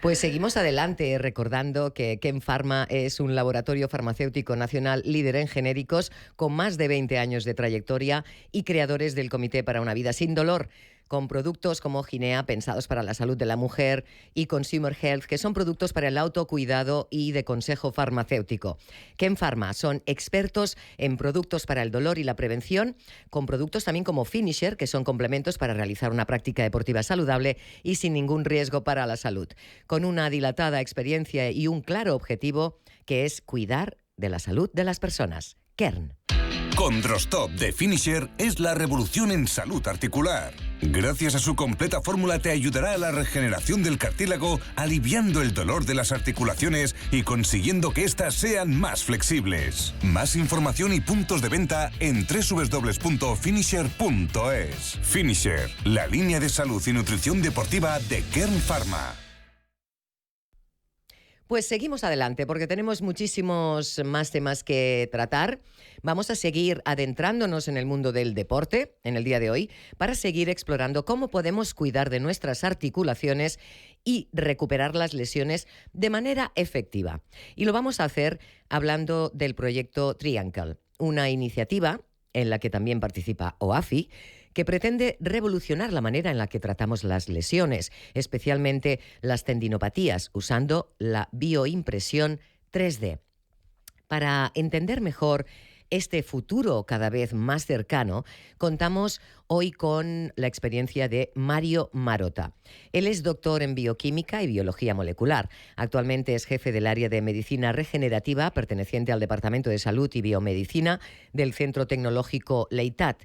pues seguimos adelante recordando que Kem Pharma es un laboratorio farmacéutico nacional líder en genéricos con más de 20 años de trayectoria y creadores del Comité para una Vida Sin Dolor, con productos como Ginea, pensados para la salud de la mujer, y Consumer Health, que son productos para el autocuidado y de consejo farmacéutico. Kem Pharma son expertos en productos para el dolor y la prevención, con productos también como Finisher, que son complementos para realizar una práctica deportiva saludable y sin ningún riesgo para la salud, con una dilatada experiencia y un claro objetivo, que es cuidar de la salud de las personas. Kern. Condrostop de Finisher es la revolución en salud articular. Gracias a su completa fórmula te ayudará a la regeneración del cartílago, aliviando el dolor de las articulaciones y consiguiendo que éstas sean más flexibles. Más información y puntos de venta en www.finisher.es. Finisher, la línea de salud y nutrición deportiva de Kern Pharma. Pues seguimos adelante porque tenemos muchísimos más temas que tratar. Vamos a seguir adentrándonos en el mundo del deporte en el día de hoy para seguir explorando cómo podemos cuidar de nuestras articulaciones y recuperar las lesiones de manera efectiva. Y lo vamos a hacer hablando del proyecto TriAnkle, una iniciativa en la que también participa OAFI, que pretende revolucionar la manera en la que tratamos las lesiones, especialmente las tendinopatías, usando la bioimpresión 3D. Para entender mejor este futuro cada vez más cercano, contamos hoy con la experiencia de Mario Marotta. Él es doctor en Bioquímica y Biología Molecular. Actualmente es jefe del área de Medicina Regenerativa, perteneciente al Departamento de Salud y Biomedicina del Centro Tecnológico Leitat.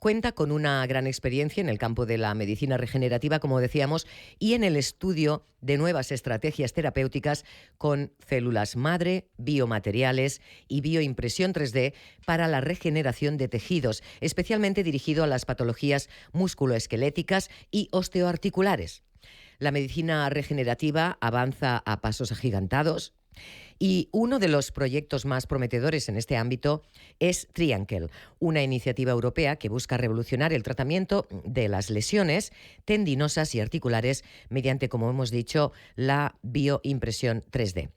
Cuenta con una gran experiencia en el campo de la medicina regenerativa, como decíamos, y en el estudio de nuevas estrategias terapéuticas con células madre, biomateriales y bioimpresión 3D para la regeneración de tejidos, especialmente dirigido a las patologías musculoesqueléticas y osteoarticulares. La medicina regenerativa avanza a pasos agigantados. Y uno de los proyectos más prometedores en este ámbito es TriAnkle, una iniciativa europea que busca revolucionar el tratamiento de las lesiones tendinosas y articulares mediante, como hemos dicho, la bioimpresión 3D.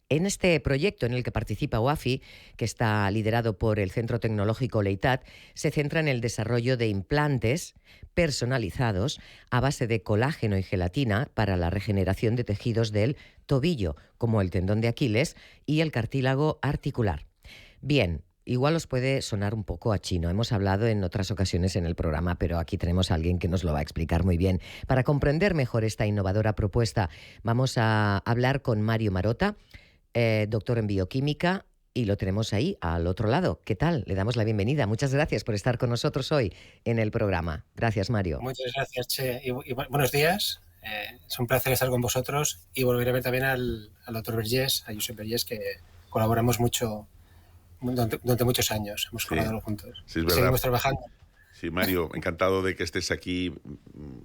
En este proyecto en el que participa OAFI, que está liderado por el Centro Tecnológico Leitat, se centra en el desarrollo de implantes personalizados a base de colágeno y gelatina para la regeneración de tejidos del tobillo, como el tendón de Aquiles y el cartílago articular. Bien, igual os puede sonar un poco a chino. Hemos hablado en otras ocasiones en el programa, pero aquí tenemos a alguien que nos lo va a explicar muy bien. Para comprender mejor esta innovadora propuesta, vamos a hablar con Mario Marotta, doctor en bioquímica, y lo tenemos ahí al otro lado. ¿Qué tal? Le damos la bienvenida. Muchas gracias por estar con nosotros hoy en el programa. Gracias, Mario. Muchas gracias, Che. Y buenos días. Es un placer estar con vosotros y volver a ver también al doctor Vergés, a Josep Vergés, que colaboramos mucho durante muchos años. Hemos colaborado juntos. Sí, es verdad. Seguimos trabajando. Sí, Mario, encantado de que estés aquí.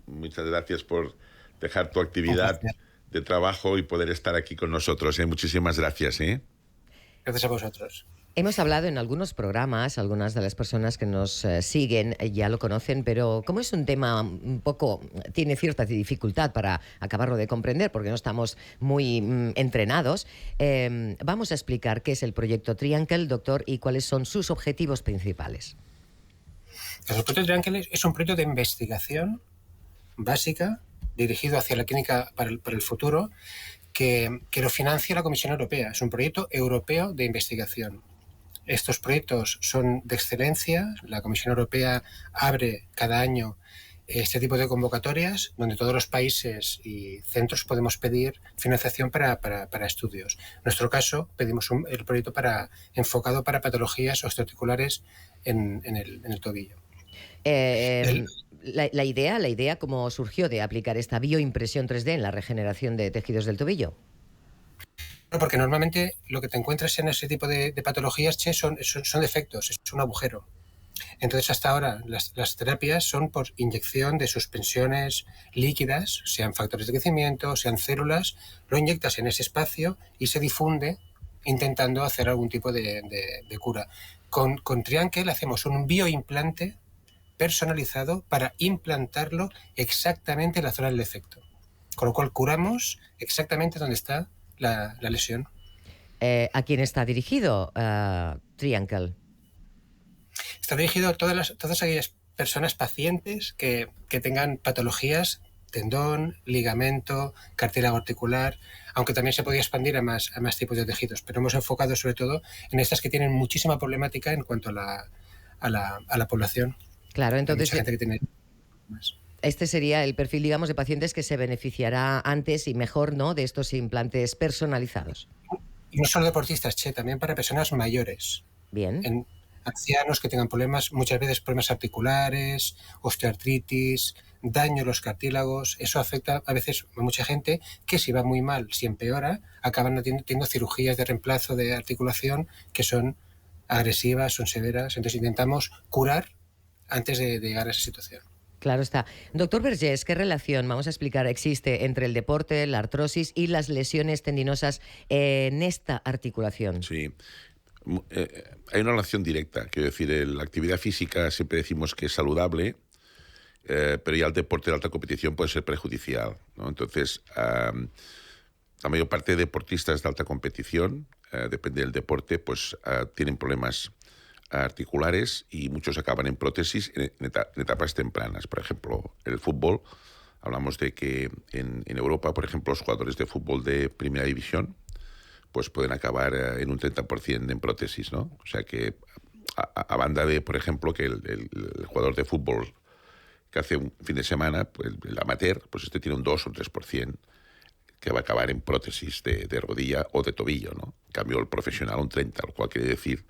Muchas gracias por dejar tu actividad de trabajo y poder estar aquí con nosotros. Muchísimas gracias. Gracias a vosotros. Hemos hablado en algunos programas, algunas de las personas que nos siguen ya lo conocen, pero como es un tema un poco, tiene cierta dificultad para acabarlo de comprender porque no estamos muy entrenados, vamos a explicar qué es el proyecto TriAnkle, doctor, y cuáles son sus objetivos principales. El proyecto TriAnkle es un proyecto de investigación básica dirigido hacia la clínica para el futuro, que lo financia la Comisión Europea. Es un proyecto europeo de investigación. Estos proyectos son de excelencia. La Comisión Europea abre cada año este tipo de convocatorias donde todos los países y centros podemos pedir financiación para estudios. En nuestro caso, pedimos el proyecto enfocado para patologías osteoarticulares en el tobillo. La idea, ¿cómo surgió de aplicar esta bioimpresión 3D en la regeneración de tejidos del tobillo? Porque normalmente lo que te encuentras en ese tipo de patologías, Che, son defectos, es un agujero. Entonces, hasta ahora, las terapias son por inyección de suspensiones líquidas, sean factores de crecimiento, sean células, lo inyectas en ese espacio y se difunde intentando hacer algún tipo de cura. Con TriAnkle hacemos un bioimplante personalizado para implantarlo exactamente en la zona del defecto. Con lo cual curamos exactamente donde está la lesión. ¿A quién está dirigido TriAnkle? Está dirigido a todas aquellas personas pacientes que tengan patologías, tendón, ligamento, cartílago articular, aunque también se podía expandir a más tipos de tejidos, pero hemos enfocado sobre todo en estas que tienen muchísima problemática en cuanto a la población. Claro, entonces mucha gente que tiene más. Este sería el perfil, digamos, de pacientes que se beneficiará antes y mejor, ¿no?, de estos implantes personalizados. Y no solo deportistas, Che, también para personas mayores. Bien. En ancianos que tengan problemas, muchas veces problemas articulares, osteoartritis, daño en los cartílagos. Eso afecta a veces a mucha gente que si va muy mal, si empeora, acaban teniendo cirugías de reemplazo de articulación que son agresivas, son severas. Entonces intentamos curar antes de llegar a esa situación. Claro está. Doctor Vergés, ¿qué relación, vamos a explicar, existe entre el deporte, la artrosis y las lesiones tendinosas en esta articulación? Sí. Hay una relación directa. Quiero decir, la actividad física siempre decimos que es saludable, pero ya el deporte de alta competición puede ser perjudicial, ¿no? Entonces, la mayor parte de deportistas de alta competición, depende del deporte, pues tienen problemas articulares y muchos acaban en prótesis en etapas tempranas. Por ejemplo, el fútbol, hablamos de que en Europa, por ejemplo, los jugadores de fútbol de primera división pues pueden acabar en un 30% en prótesis, ¿no? O sea que a banda de, por ejemplo, que el jugador de fútbol que hace un fin de semana, pues el amateur, pues este tiene un 2 o 3% que va a acabar en prótesis de rodilla o de tobillo, ¿no? En cambio, el profesional un 30%, lo cual quiere decir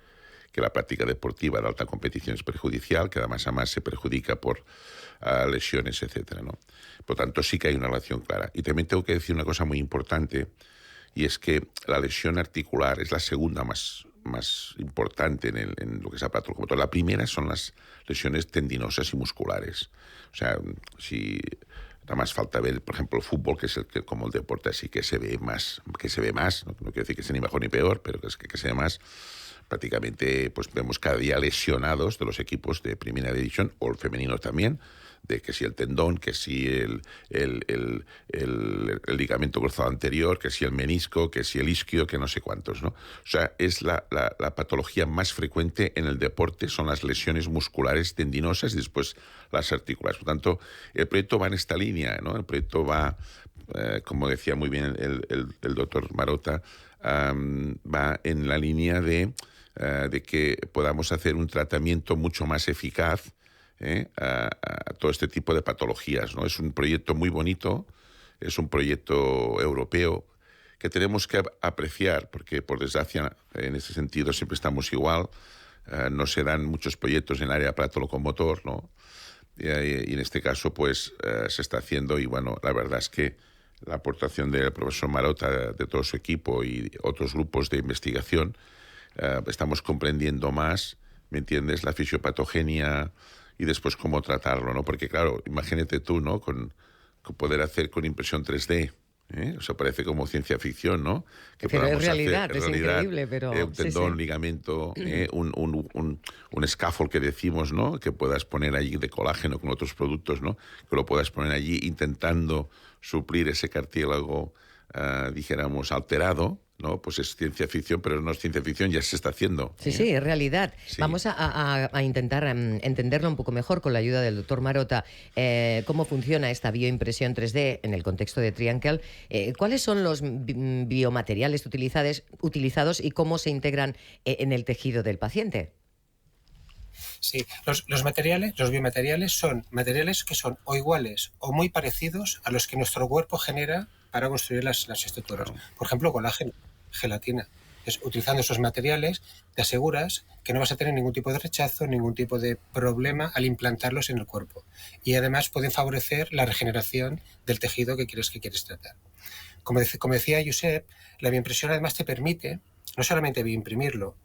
que la práctica deportiva de alta competición es perjudicial, que además a más se perjudica por lesiones, etcétera, ¿no? Por lo tanto, sí que hay una relación clara. Y también tengo que decir una cosa muy importante, y es que la lesión articular es la segunda más importante en lo que es la patología. La primera son las lesiones tendinosas y musculares. O sea, si nada más falta ver, por ejemplo, el fútbol, que es como el deporte así que se ve más, no quiero decir que sea ni mejor ni peor, pero que se ve más. Prácticamente pues vemos cada día lesionados de los equipos de primera división, o el femenino también, de que si el tendón, que si el ligamento cruzado anterior, que si el menisco, que si el isquio, que no sé cuántos, ¿no? O sea, es la patología más frecuente en el deporte, son las lesiones musculares tendinosas y después las articulares. Por tanto, el proyecto va en esta línea, ¿no? El proyecto va, como decía muy bien el doctor Marotta, va en la línea de que podamos hacer un tratamiento mucho más eficaz a todo este tipo de patologías, ¿no? Es un proyecto muy bonito, es un proyecto europeo que tenemos que apreciar, porque por desgracia en ese sentido siempre estamos igual, no se dan muchos proyectos en el área aparato-locomotor, ¿no? Y en este caso pues se está haciendo, y bueno, la verdad es que la aportación del profesor Marotta, de todo su equipo y otros grupos de investigación, estamos comprendiendo más, ¿me entiendes?, la fisiopatogenia y después cómo tratarlo, ¿no? Porque claro, imagínate tú, ¿no?, con poder hacer con impresión 3D, o sea, parece como ciencia ficción, ¿no? Que pero podamos es realidad, hacer, es increíble, pero... un tendón, ligamento, un scaffold que decimos, ¿no?, que puedas poner allí de colágeno con otros productos, ¿no?, que lo puedas poner allí intentando suplir ese cartílago, dijéramos, alterado, ¿no? Pues es ciencia ficción, pero no es ciencia ficción, ya se está haciendo. Sí, sí, es realidad. Sí. Vamos a intentar entenderlo un poco mejor con la ayuda del doctor Marotta, cómo funciona esta bioimpresión 3D en el contexto de TriAnkle, cuáles son los biomateriales utilizados y cómo se integran en el tejido del paciente. Sí, los biomateriales son materiales que son o iguales o muy parecidos a los que nuestro cuerpo genera para construir las estructuras. Por ejemplo, colágeno, gelatina. Utilizando esos materiales te aseguras que no vas a tener ningún tipo de rechazo, ningún tipo de problema al implantarlos en el cuerpo. Y además pueden favorecer la regeneración del tejido que quieres tratar. Como decía Josep, la bioimpresión además te permite no solamente bioimprimirlo,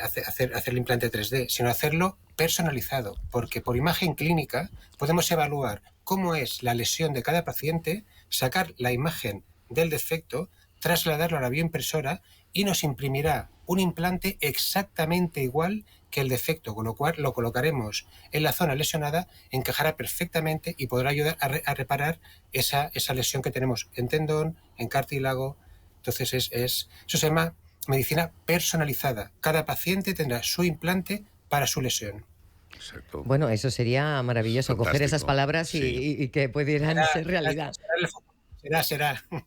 hacer el implante 3D, sino hacerlo personalizado, porque por imagen clínica podemos evaluar cómo es la lesión de cada paciente, sacar la imagen del defecto, trasladarlo a la bioimpresora y nos imprimirá un implante exactamente igual que el defecto, con lo cual lo colocaremos en la zona lesionada, encajará perfectamente y podrá ayudar a reparar esa lesión que tenemos en tendón, en cartílago. Entonces eso se llama medicina personalizada. Cada paciente tendrá su implante para su lesión. Exacto. Bueno, eso sería maravilloso, fantástico. Coger esas palabras y que pudieran ser realidad. Será. Bueno,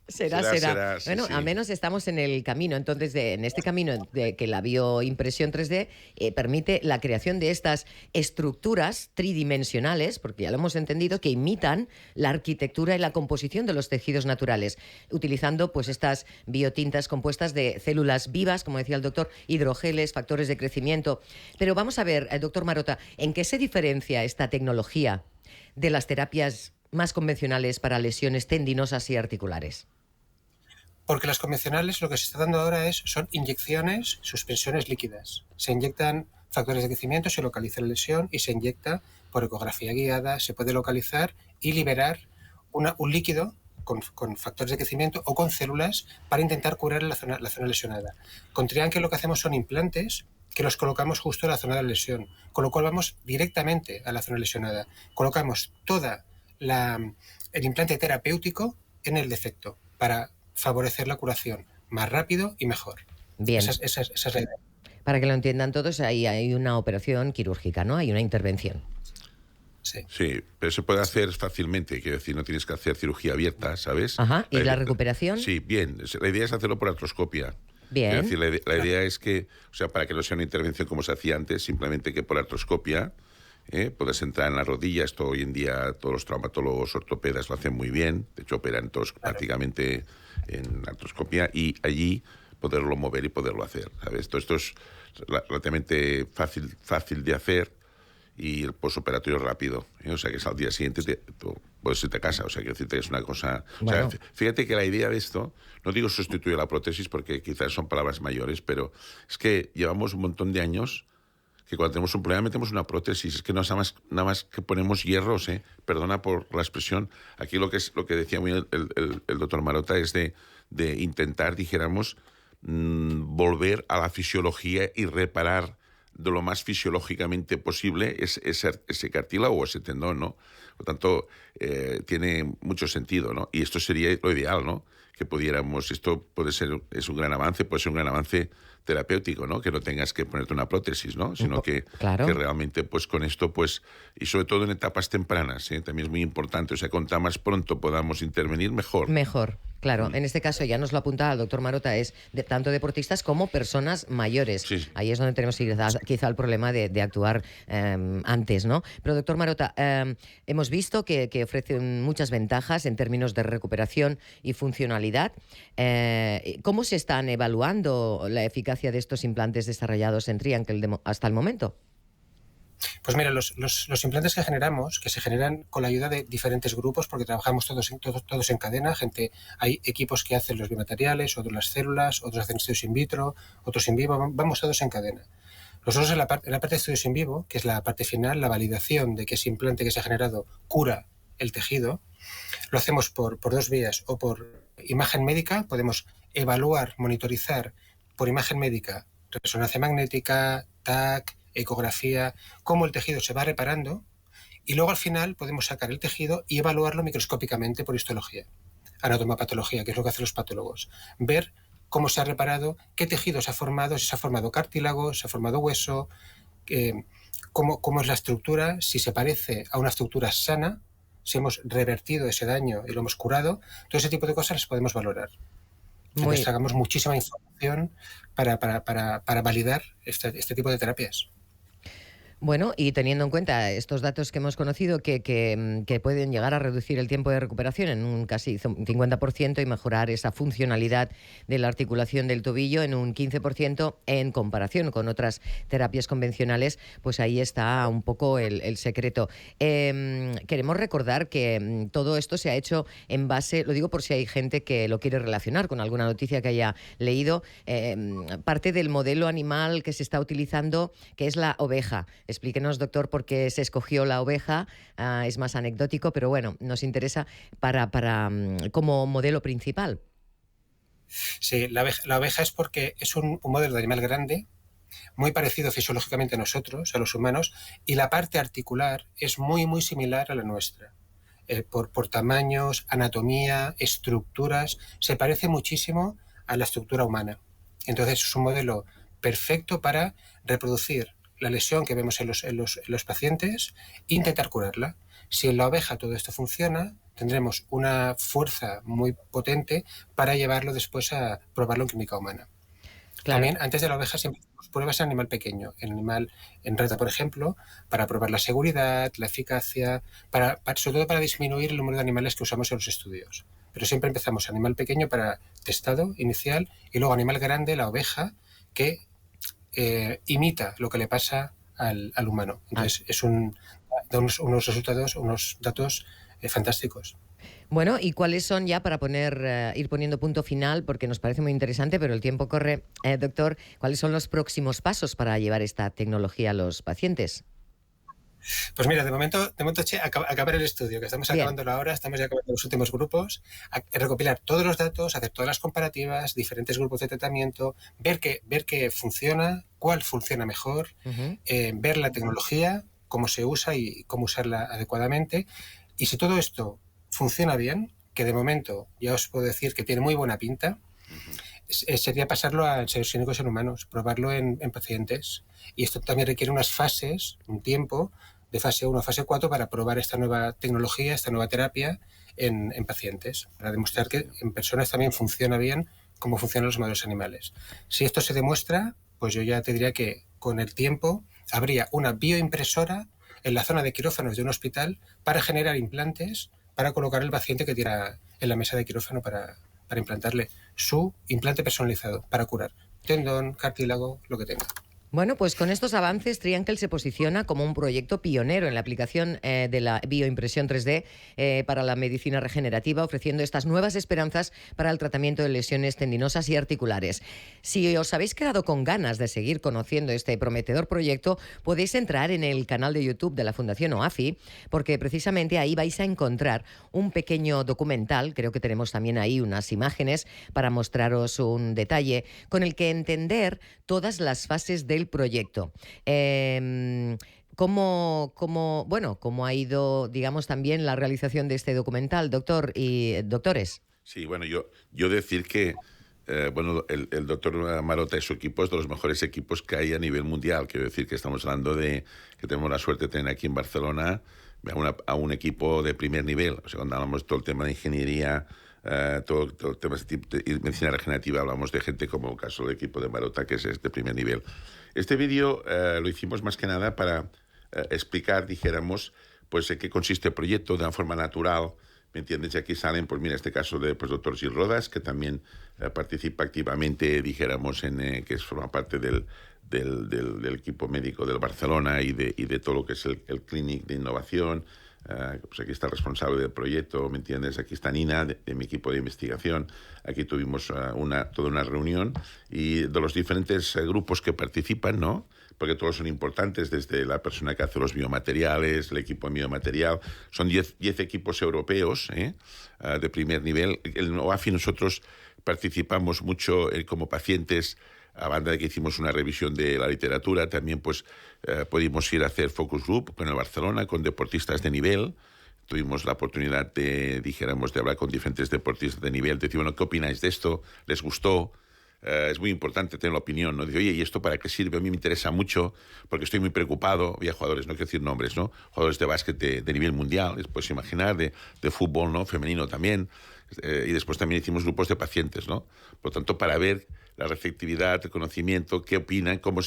sí. Al menos estamos en el camino, entonces, en este camino de que la bioimpresión 3D permite la creación de estas estructuras tridimensionales, porque ya lo hemos entendido, que imitan la arquitectura y la composición de los tejidos naturales, utilizando pues estas biotintas compuestas de células vivas, como decía el doctor, hidrogeles, factores de crecimiento. Pero vamos a ver, doctor Marotta, ¿en qué se diferencia esta tecnología de las terapias más convencionales para lesiones tendinosas y articulares? Porque las convencionales lo que se está dando ahora son inyecciones, suspensiones líquidas. Se inyectan factores de crecimiento, se localiza la lesión y se inyecta por ecografía guiada, se puede localizar y liberar un líquido con factores de crecimiento o con células para intentar curar la zona lesionada. Con TriAnkle lo que hacemos son implantes que los colocamos justo en la zona de la lesión, con lo cual vamos directamente a la zona lesionada. Colocamos el implante terapéutico en el defecto para favorecer la curación más rápido y mejor. Bien. Esa es la idea. Para que lo entiendan todos, ahí hay una operación quirúrgica, ¿no? Hay una intervención. Sí, pero se puede hacer fácilmente, quiero decir, no tienes que hacer cirugía abierta, ¿sabes? Ajá, ¿y la recuperación? Sí, bien. La idea es hacerlo por artroscopia. Bien. Es decir, la idea es que, o sea, para que no sea una intervención como se hacía antes, simplemente que por artroscopia puedes entrar en la rodilla. Esto hoy en día todos los traumatólogos ortopedas lo hacen muy bien. De hecho, operan todos prácticamente en artroscopia y allí poderlo mover y poderlo hacer, ¿sabes? Esto es relativamente fácil de hacer y el posoperatorio rápido. O sea, que es al día siguiente puedes irte a casa. O sea, quiero decirte que es una cosa... Bueno. O sea, fíjate que la idea de esto, no digo sustituir la prótesis porque quizás son palabras mayores, pero es que llevamos un montón de años que cuando tenemos un problema metemos una prótesis. Es que no es nada más que ponemos hierros, perdona por la expresión. Aquí lo que decía muy el doctor Marotta es de intentar, dijéramos, volver a la fisiología y reparar de lo más fisiológicamente posible ese cartílago o ese tendón, ¿no? Por tanto, tiene mucho sentido, ¿no? Y esto sería lo ideal, ¿no? Que pudiéramos, esto es un gran avance, puede ser un gran avance terapéutico, ¿no? Que no tengas que ponerte una prótesis, ¿no? Sino que realmente, pues con esto, pues, y sobre todo en etapas tempranas, también es muy importante, o sea, cuanto más pronto podamos intervenir, mejor. Mejor, claro. En este caso, ya nos lo apuntaba el doctor Marotta, es tanto deportistas como personas mayores. Sí. Ahí es donde tenemos quizá el problema de actuar antes, ¿no? Pero, doctor Marotta, hemos visto que ofrece muchas ventajas en términos de recuperación y funcionalidad. ¿Cómo se están evaluando la eficacia de estos implantes desarrollados en TriAnkle hasta el momento? Pues mira, los implantes que se generan con la ayuda de diferentes grupos, porque trabajamos todos en cadena. Hay equipos que hacen los biomateriales, otros las células, otros hacen estudios in vitro, otros in vivo, vamos todos en cadena. Nosotros en la parte de estudios in vivo, que es la parte final, la validación de que ese implante que se ha generado cura el tejido, lo hacemos por dos vías, o por imagen médica, podemos evaluar, monitorizar por imagen médica, resonancia magnética, TAC, ecografía, cómo el tejido se va reparando, y luego al final podemos sacar el tejido y evaluarlo microscópicamente por histología, anatomopatología, que es lo que hacen los patólogos, ver cómo se ha reparado, qué tejido se ha formado, si se ha formado cartílago, si se ha formado hueso, cómo es la estructura, si se parece a una estructura sana, si hemos revertido ese daño y lo hemos curado. Todo ese tipo de cosas las podemos valorar. Entonces sacamos muchísima información para validar este tipo de terapias. Bueno, y teniendo en cuenta estos datos que hemos conocido que pueden llegar a reducir el tiempo de recuperación en un casi 50% y mejorar esa funcionalidad de la articulación del tobillo en un 15% en comparación con otras terapias convencionales, pues ahí está un poco el secreto. Queremos recordar que todo esto se ha hecho en base, lo digo por si hay gente que lo quiere relacionar con alguna noticia que haya leído, parte del modelo animal que se está utilizando, que es la oveja. Explíquenos, doctor, por qué se escogió la oveja. Es más anecdótico, pero bueno, nos interesa como modelo principal. Sí, la oveja es porque es un modelo de animal grande, muy parecido fisiológicamente a nosotros, a los humanos, y la parte articular es muy, muy similar a la nuestra. Por tamaños, anatomía, estructuras, se parece muchísimo a la estructura humana. Entonces es un modelo perfecto para reproducir la lesión que vemos en los pacientes e intentar curarla. Si en la oveja todo esto funciona, tendremos una fuerza muy potente para llevarlo después a probarlo en clínica humana. Claro. También, antes de la oveja, siempre hacemos pruebas en animal pequeño, en rata, por ejemplo, para probar la seguridad, la eficacia, sobre todo para disminuir el número de animales que usamos en los estudios. Pero siempre empezamos animal pequeño para testado inicial y luego animal grande, la oveja, que imita lo que le pasa al humano. Entonces da unos resultados, unos datos fantásticos. Bueno, ¿y cuáles son ya para ir poniendo punto final, porque nos parece muy interesante, pero el tiempo corre, doctor, cuáles son los próximos pasos para llevar esta tecnología a los pacientes? Pues mira, de momento acabar el estudio, que estamos acabándolo ahora, estamos ya acabando los últimos grupos, recopilar todos los datos, hacer todas las comparativas, diferentes grupos de tratamiento, ver qué funciona, cuál funciona mejor, ver la tecnología, cómo se usa y cómo usarla adecuadamente. Y si todo esto funciona bien, que de momento ya os puedo decir que tiene muy buena pinta, sería pasarlo a ensayos clínicos en humanos, probarlo en pacientes. Y esto también requiere unas fases, un tiempo, de fase 1 a fase 4 para probar esta nueva tecnología, esta nueva terapia en pacientes, para demostrar que en personas también funciona bien como funcionan los modelos animales. Si esto se demuestra, pues yo ya te diría que con el tiempo habría una bioimpresora en la zona de quirófanos de un hospital para generar implantes, para colocar al paciente que tiene en la mesa de quirófano para implantarle su implante personalizado para curar tendón, cartílago, lo que tenga. Bueno, pues con estos avances, TriAnkle se posiciona como un proyecto pionero en la aplicación de la bioimpresión 3D para la medicina regenerativa, ofreciendo estas nuevas esperanzas para el tratamiento de lesiones tendinosas y articulares. Si os habéis quedado con ganas de seguir conociendo este prometedor proyecto, podéis entrar en el canal de YouTube de la Fundación OAFI, porque precisamente ahí vais a encontrar un pequeño documental, creo que tenemos también ahí unas imágenes para mostraros un detalle, con el que entender todas las fases del proyecto. ¿Cómo ha ido, digamos, también la realización de este documental, doctor y doctores? Sí, bueno, yo decir que el doctor Marotta y su equipo es de los mejores equipos que hay a nivel mundial. Quiero decir que estamos hablando de que tenemos la suerte de tener aquí en Barcelona a un equipo de primer nivel. O sea, cuando hablamos de todo el tema de ingeniería, todo el tema de medicina regenerativa, hablamos de gente como el caso del equipo de Marotta, que es de primer nivel. Este vídeo lo hicimos más que nada para explicar, dijéramos, pues en qué consiste el proyecto de una forma natural, ¿me entiendes? Y aquí salen, pues mira, este caso del doctor Gil Rodas, que también participa activamente, dijéramos, que forma parte del equipo médico del Barcelona y de todo lo que es el clínic de innovación. Pues aquí está el responsable del proyecto, ¿me entiendes? Aquí está Nina, de mi equipo de investigación. Aquí tuvimos toda una reunión y de los diferentes grupos que participan, ¿no? Porque todos son importantes, desde la persona que hace los biomateriales, el equipo de biomaterial. Son 10 equipos europeos de primer nivel. En OAFI nosotros participamos mucho como pacientes. A banda de que hicimos una revisión de la literatura, también pues pudimos ir a hacer focus group con el Barcelona, con deportistas de nivel. Tuvimos la oportunidad de hablar con diferentes deportistas de nivel, de decir, bueno, ¿qué opináis de esto? ¿Les gustó? Es muy importante tener la opinión, ¿no? Dice, oye, ¿y esto para qué sirve? A mí me interesa mucho porque estoy muy preocupado. Había jugadores, no quiero decir nombres, ¿no? Jugadores de básquet de nivel mundial, les puedes imaginar, de fútbol, ¿no? Femenino también. Y después también hicimos grupos de pacientes, ¿no? Por lo tanto, para ver la receptividad, el conocimiento, qué opinan, cómo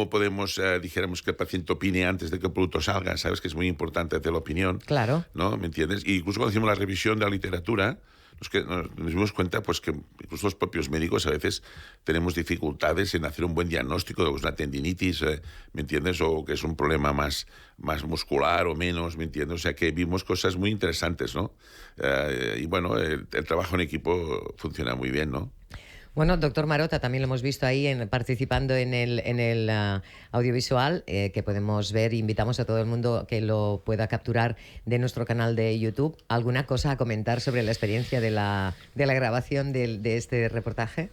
podemos, dijéramos, que el paciente opine antes de que el producto salga. Sabes que es muy importante hacer la opinión. Claro. ¿No? ¿Me entiendes? Y incluso cuando hicimos la revisión de la literatura, nos dimos cuenta pues, que incluso los propios médicos a veces tenemos dificultades en hacer un buen diagnóstico de una tendinitis, ¿me entiendes? O que es un problema más muscular o menos, ¿me entiendes? O sea que vimos cosas muy interesantes, ¿no? Y bueno, el trabajo en equipo funciona muy bien, ¿no? Bueno, doctor Marotta, también lo hemos visto ahí participando en el audiovisual que podemos ver. Invitamos a todo el mundo que lo pueda capturar de nuestro canal de YouTube. ¿Alguna cosa a comentar sobre la experiencia de la grabación de este reportaje?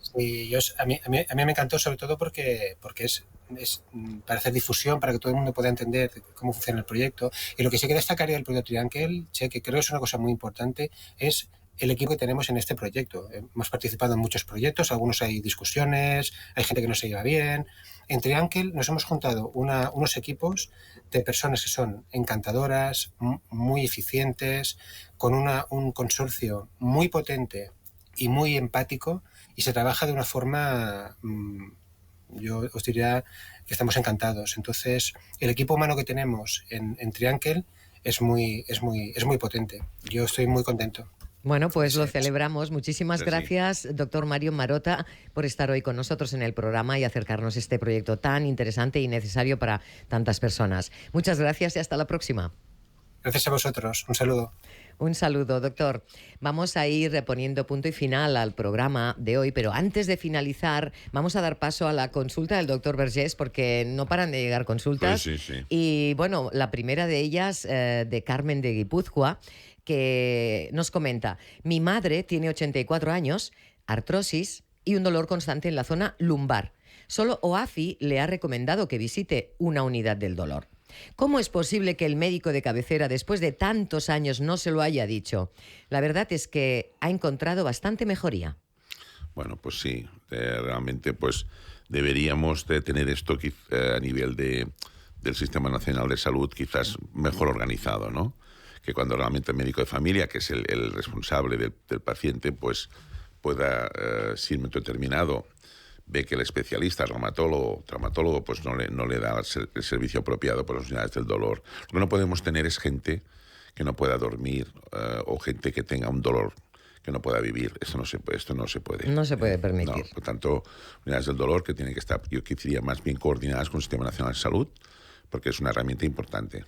Sí, a mí me encantó, sobre todo porque es para hacer difusión, para que todo el mundo pueda entender cómo funciona el proyecto. Y lo que sí que destacaría del proyecto TriAnkle, que creo que es una cosa muy importante, es el equipo que tenemos en este proyecto. Hemos participado en muchos proyectos, algunos hay discusiones, hay gente que no se lleva bien. En TriAnkle nos hemos juntado unos equipos de personas que son encantadoras, muy eficientes, con un consorcio muy potente y muy empático, y se trabaja de una forma, yo os diría que estamos encantados. Entonces, el equipo humano que tenemos en TriAnkle es muy potente. Yo estoy muy contento. Bueno, pues lo celebramos. Muchísimas gracias, doctor Mario Marotta, por estar hoy con nosotros en el programa y acercarnos a este proyecto tan interesante y necesario para tantas personas. Muchas gracias y hasta la próxima. Gracias a vosotros. Un saludo. Un saludo, doctor. Vamos a ir poniendo punto y final al programa de hoy, pero antes de finalizar vamos a dar paso a la consulta del doctor Vergés, porque no paran de llegar consultas. Sí, sí, sí. Y bueno, la primera de ellas de Carmen de Guipúzcoa, que nos comenta: mi madre tiene 84 años, artrosis y un dolor constante en la zona lumbar. Solo OAFI le ha recomendado que visite una unidad del dolor. ¿Cómo es posible que el médico de cabecera, después de tantos años, no se lo haya dicho? La verdad es que ha encontrado bastante mejoría. Bueno, pues sí, realmente pues deberíamos de tener esto a nivel del Sistema Nacional de Salud quizás mejor organizado, ¿no? Que cuando realmente el médico de familia, que es el responsable del paciente, pues pueda, si en un momento determinado ve que el especialista, el traumatólogo, pues no le da el servicio apropiado por las unidades del dolor. Lo que no podemos tener es gente que no pueda dormir o gente que tenga un dolor que no pueda vivir. Esto no se puede. No se puede permitir. No, por tanto, unidades del dolor que tienen que estar, yo diría, más bien coordinadas con el Sistema Nacional de Salud, porque es una herramienta importante.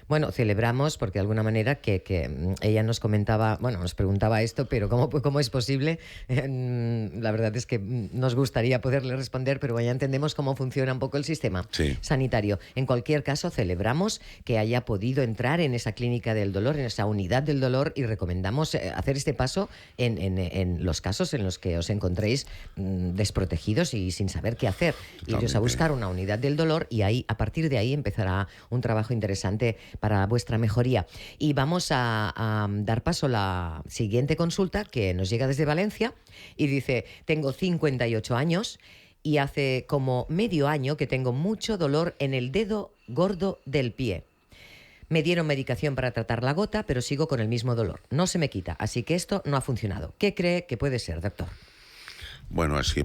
Bueno, celebramos porque de alguna manera que ella nos comentaba, bueno, nos preguntaba esto, pero ¿cómo es posible? La verdad es que nos gustaría poderle responder, pero ya entendemos cómo funciona un poco el sistema sanitario. En cualquier caso, celebramos que haya podido entrar en esa clínica del dolor, en esa unidad del dolor, y recomendamos hacer este paso en los casos en los que os encontréis desprotegidos y sin saber qué hacer. Totalmente. Iros a buscar una unidad del dolor y ahí, a partir de ahí empezará un trabajo interesante para vuestra mejoría. Y vamos a dar paso a la siguiente consulta, que nos llega desde Valencia y dice: tengo 58 años y hace como medio año que tengo mucho dolor en el dedo gordo del pie. Me dieron medicación para tratar la gota, pero sigo con el mismo dolor. No se me quita, así que esto no ha funcionado. ¿Qué cree que puede ser, doctor? Bueno, así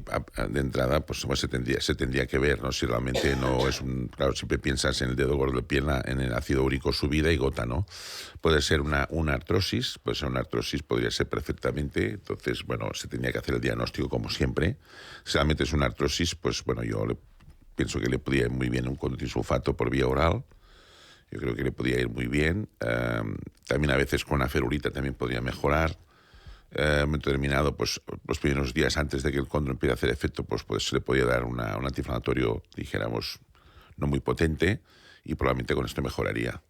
de entrada, pues se tendría que ver, ¿no? Si realmente no es claro, siempre piensas en el dedo gordo de pierna, en el ácido úrico subida y gota, ¿no? Puede ser una artrosis, podría ser perfectamente. Entonces, bueno, se tendría que hacer el diagnóstico como siempre. Si realmente es una artrosis, pues bueno, pienso que le podría ir muy bien un condotisulfato por vía oral. Yo creo que le podría ir muy bien. También a veces con una ferulita también podría mejorar. En un momento determinado, pues los primeros días antes de que el condro empiece a hacer efecto, pues se le podía dar un antiinflamatorio, dijéramos, no muy potente, y probablemente con esto mejoraría.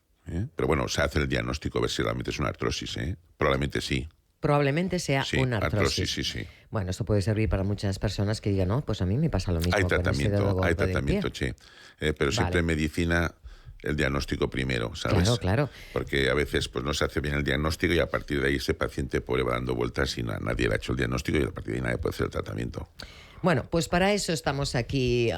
Pero bueno, se hace el diagnóstico a ver si realmente es una artrosis. Probablemente sí. Probablemente sea una artrosis. Sí. Bueno, esto puede servir para muchas personas que digan, no, pues a mí me pasa lo mismo. Hay con ese dedo gordo del pie. sí. Pero siempre en medicina el diagnóstico primero, ¿sabes? Claro. Porque a veces pues no se hace bien el diagnóstico y a partir de ahí ese paciente pobre va dando vueltas y nadie le ha hecho el diagnóstico y a partir de ahí nadie puede hacer el tratamiento. Bueno, pues para eso estamos aquí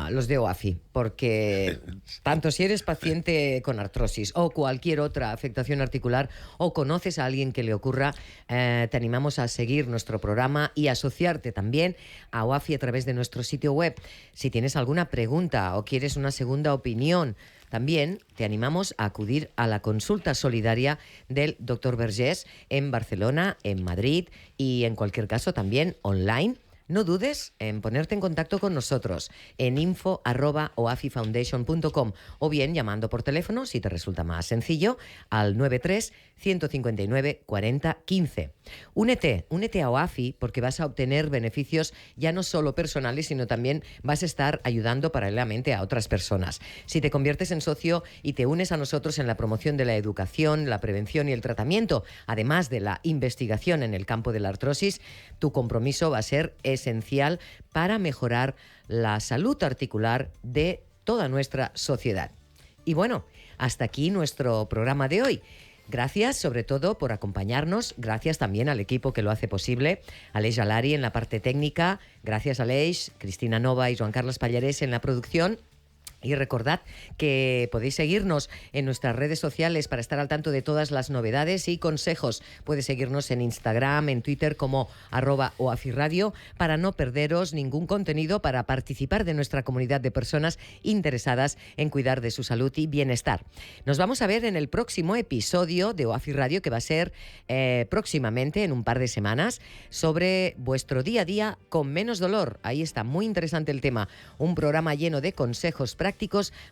los de OAFI, porque tanto si eres paciente con artrosis o cualquier otra afectación articular o conoces a alguien que le ocurra, te animamos a seguir nuestro programa y asociarte también a OAFI a través de nuestro sitio web. Si tienes alguna pregunta o quieres una segunda opinión, también te animamos a acudir a la consulta solidaria del Dr. Vergés en Barcelona, en Madrid y en cualquier caso también online. No dudes en ponerte en contacto con nosotros en info@oafifoundation.com o bien llamando por teléfono, si te resulta más sencillo, al 93 159 40 15. Únete a OAFI porque vas a obtener beneficios ya no solo personales, sino también vas a estar ayudando paralelamente a otras personas. Si te conviertes en socio y te unes a nosotros en la promoción de la educación, la prevención y el tratamiento, además de la investigación en el campo de la artrosis, tu compromiso va a ser esencial para mejorar la salud articular de toda nuestra sociedad. Y bueno, hasta aquí nuestro programa de hoy. Gracias sobre todo por acompañarnos, gracias también al equipo que lo hace posible, Aleix Alari en la parte técnica, gracias Aleix, Cristina Nova y Joan Carles Pallarés en la producción. Y recordad que podéis seguirnos en nuestras redes sociales para estar al tanto de todas las novedades y consejos. Puedes seguirnos en Instagram, en Twitter como @OAFI Radio para no perderos ningún contenido, para participar de nuestra comunidad de personas interesadas en cuidar de su salud y bienestar. Nos vamos a ver en el próximo episodio de OAFI Radio, que va a ser próximamente, en un par de semanas, sobre vuestro día a día con menos dolor. Ahí está, muy interesante el tema. Un programa lleno de consejos prácticos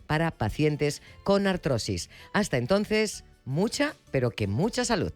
para pacientes con artrosis. Hasta entonces, mucha, pero que mucha salud.